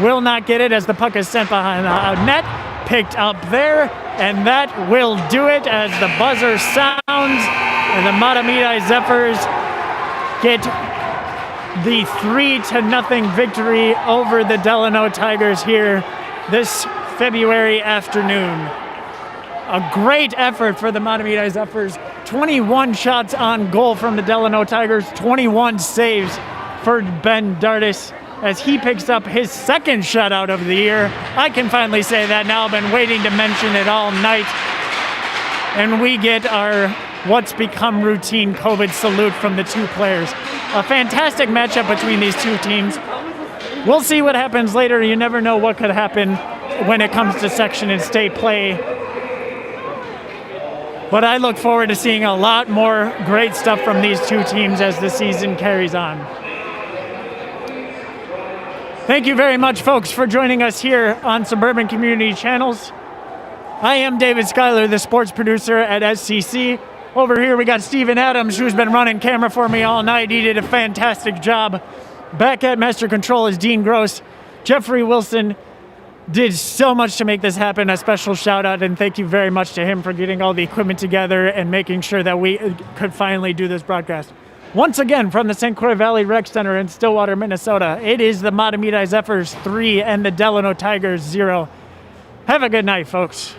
Will not get it as the puck is sent behind the net. Picked up there, and that will do it as the buzzer sounds. And the Mahtomedi Zephyrs get the 3-0 victory over the Delano Tigers here this February afternoon. A great effort for the Mahtomedi Zephyrs. 21 shots on goal from the Delano Tigers, 21 saves for Ben Dardis as he picks up his second shutout of the year. I can finally say that now. I've been waiting to mention it all night. And we get our what's become routine COVID salute from the two players. A fantastic matchup between these two teams. We'll see what happens later. You never know what could happen when it comes to section and state play. But I look forward to seeing a lot more great stuff from these two teams as the season carries on. Thank you very much, folks, for joining us here on Suburban Community Channels. I am David Schuyler, the sports producer at SCC. Over here we got Steven Adams, who's been running camera for me all night. He did a fantastic job. Back at Master Control is Dean Gross. Jeffrey Wilson did so much to make this happen. A special shout out and thank you very much to him for getting all the equipment together and making sure that we could finally do this broadcast. Once again, from the St. Croix Valley Rec Center in Stillwater, Minnesota, it is the Mahtomedi Zephyrs 3 and the Delano Tigers 0. Have a good night, folks.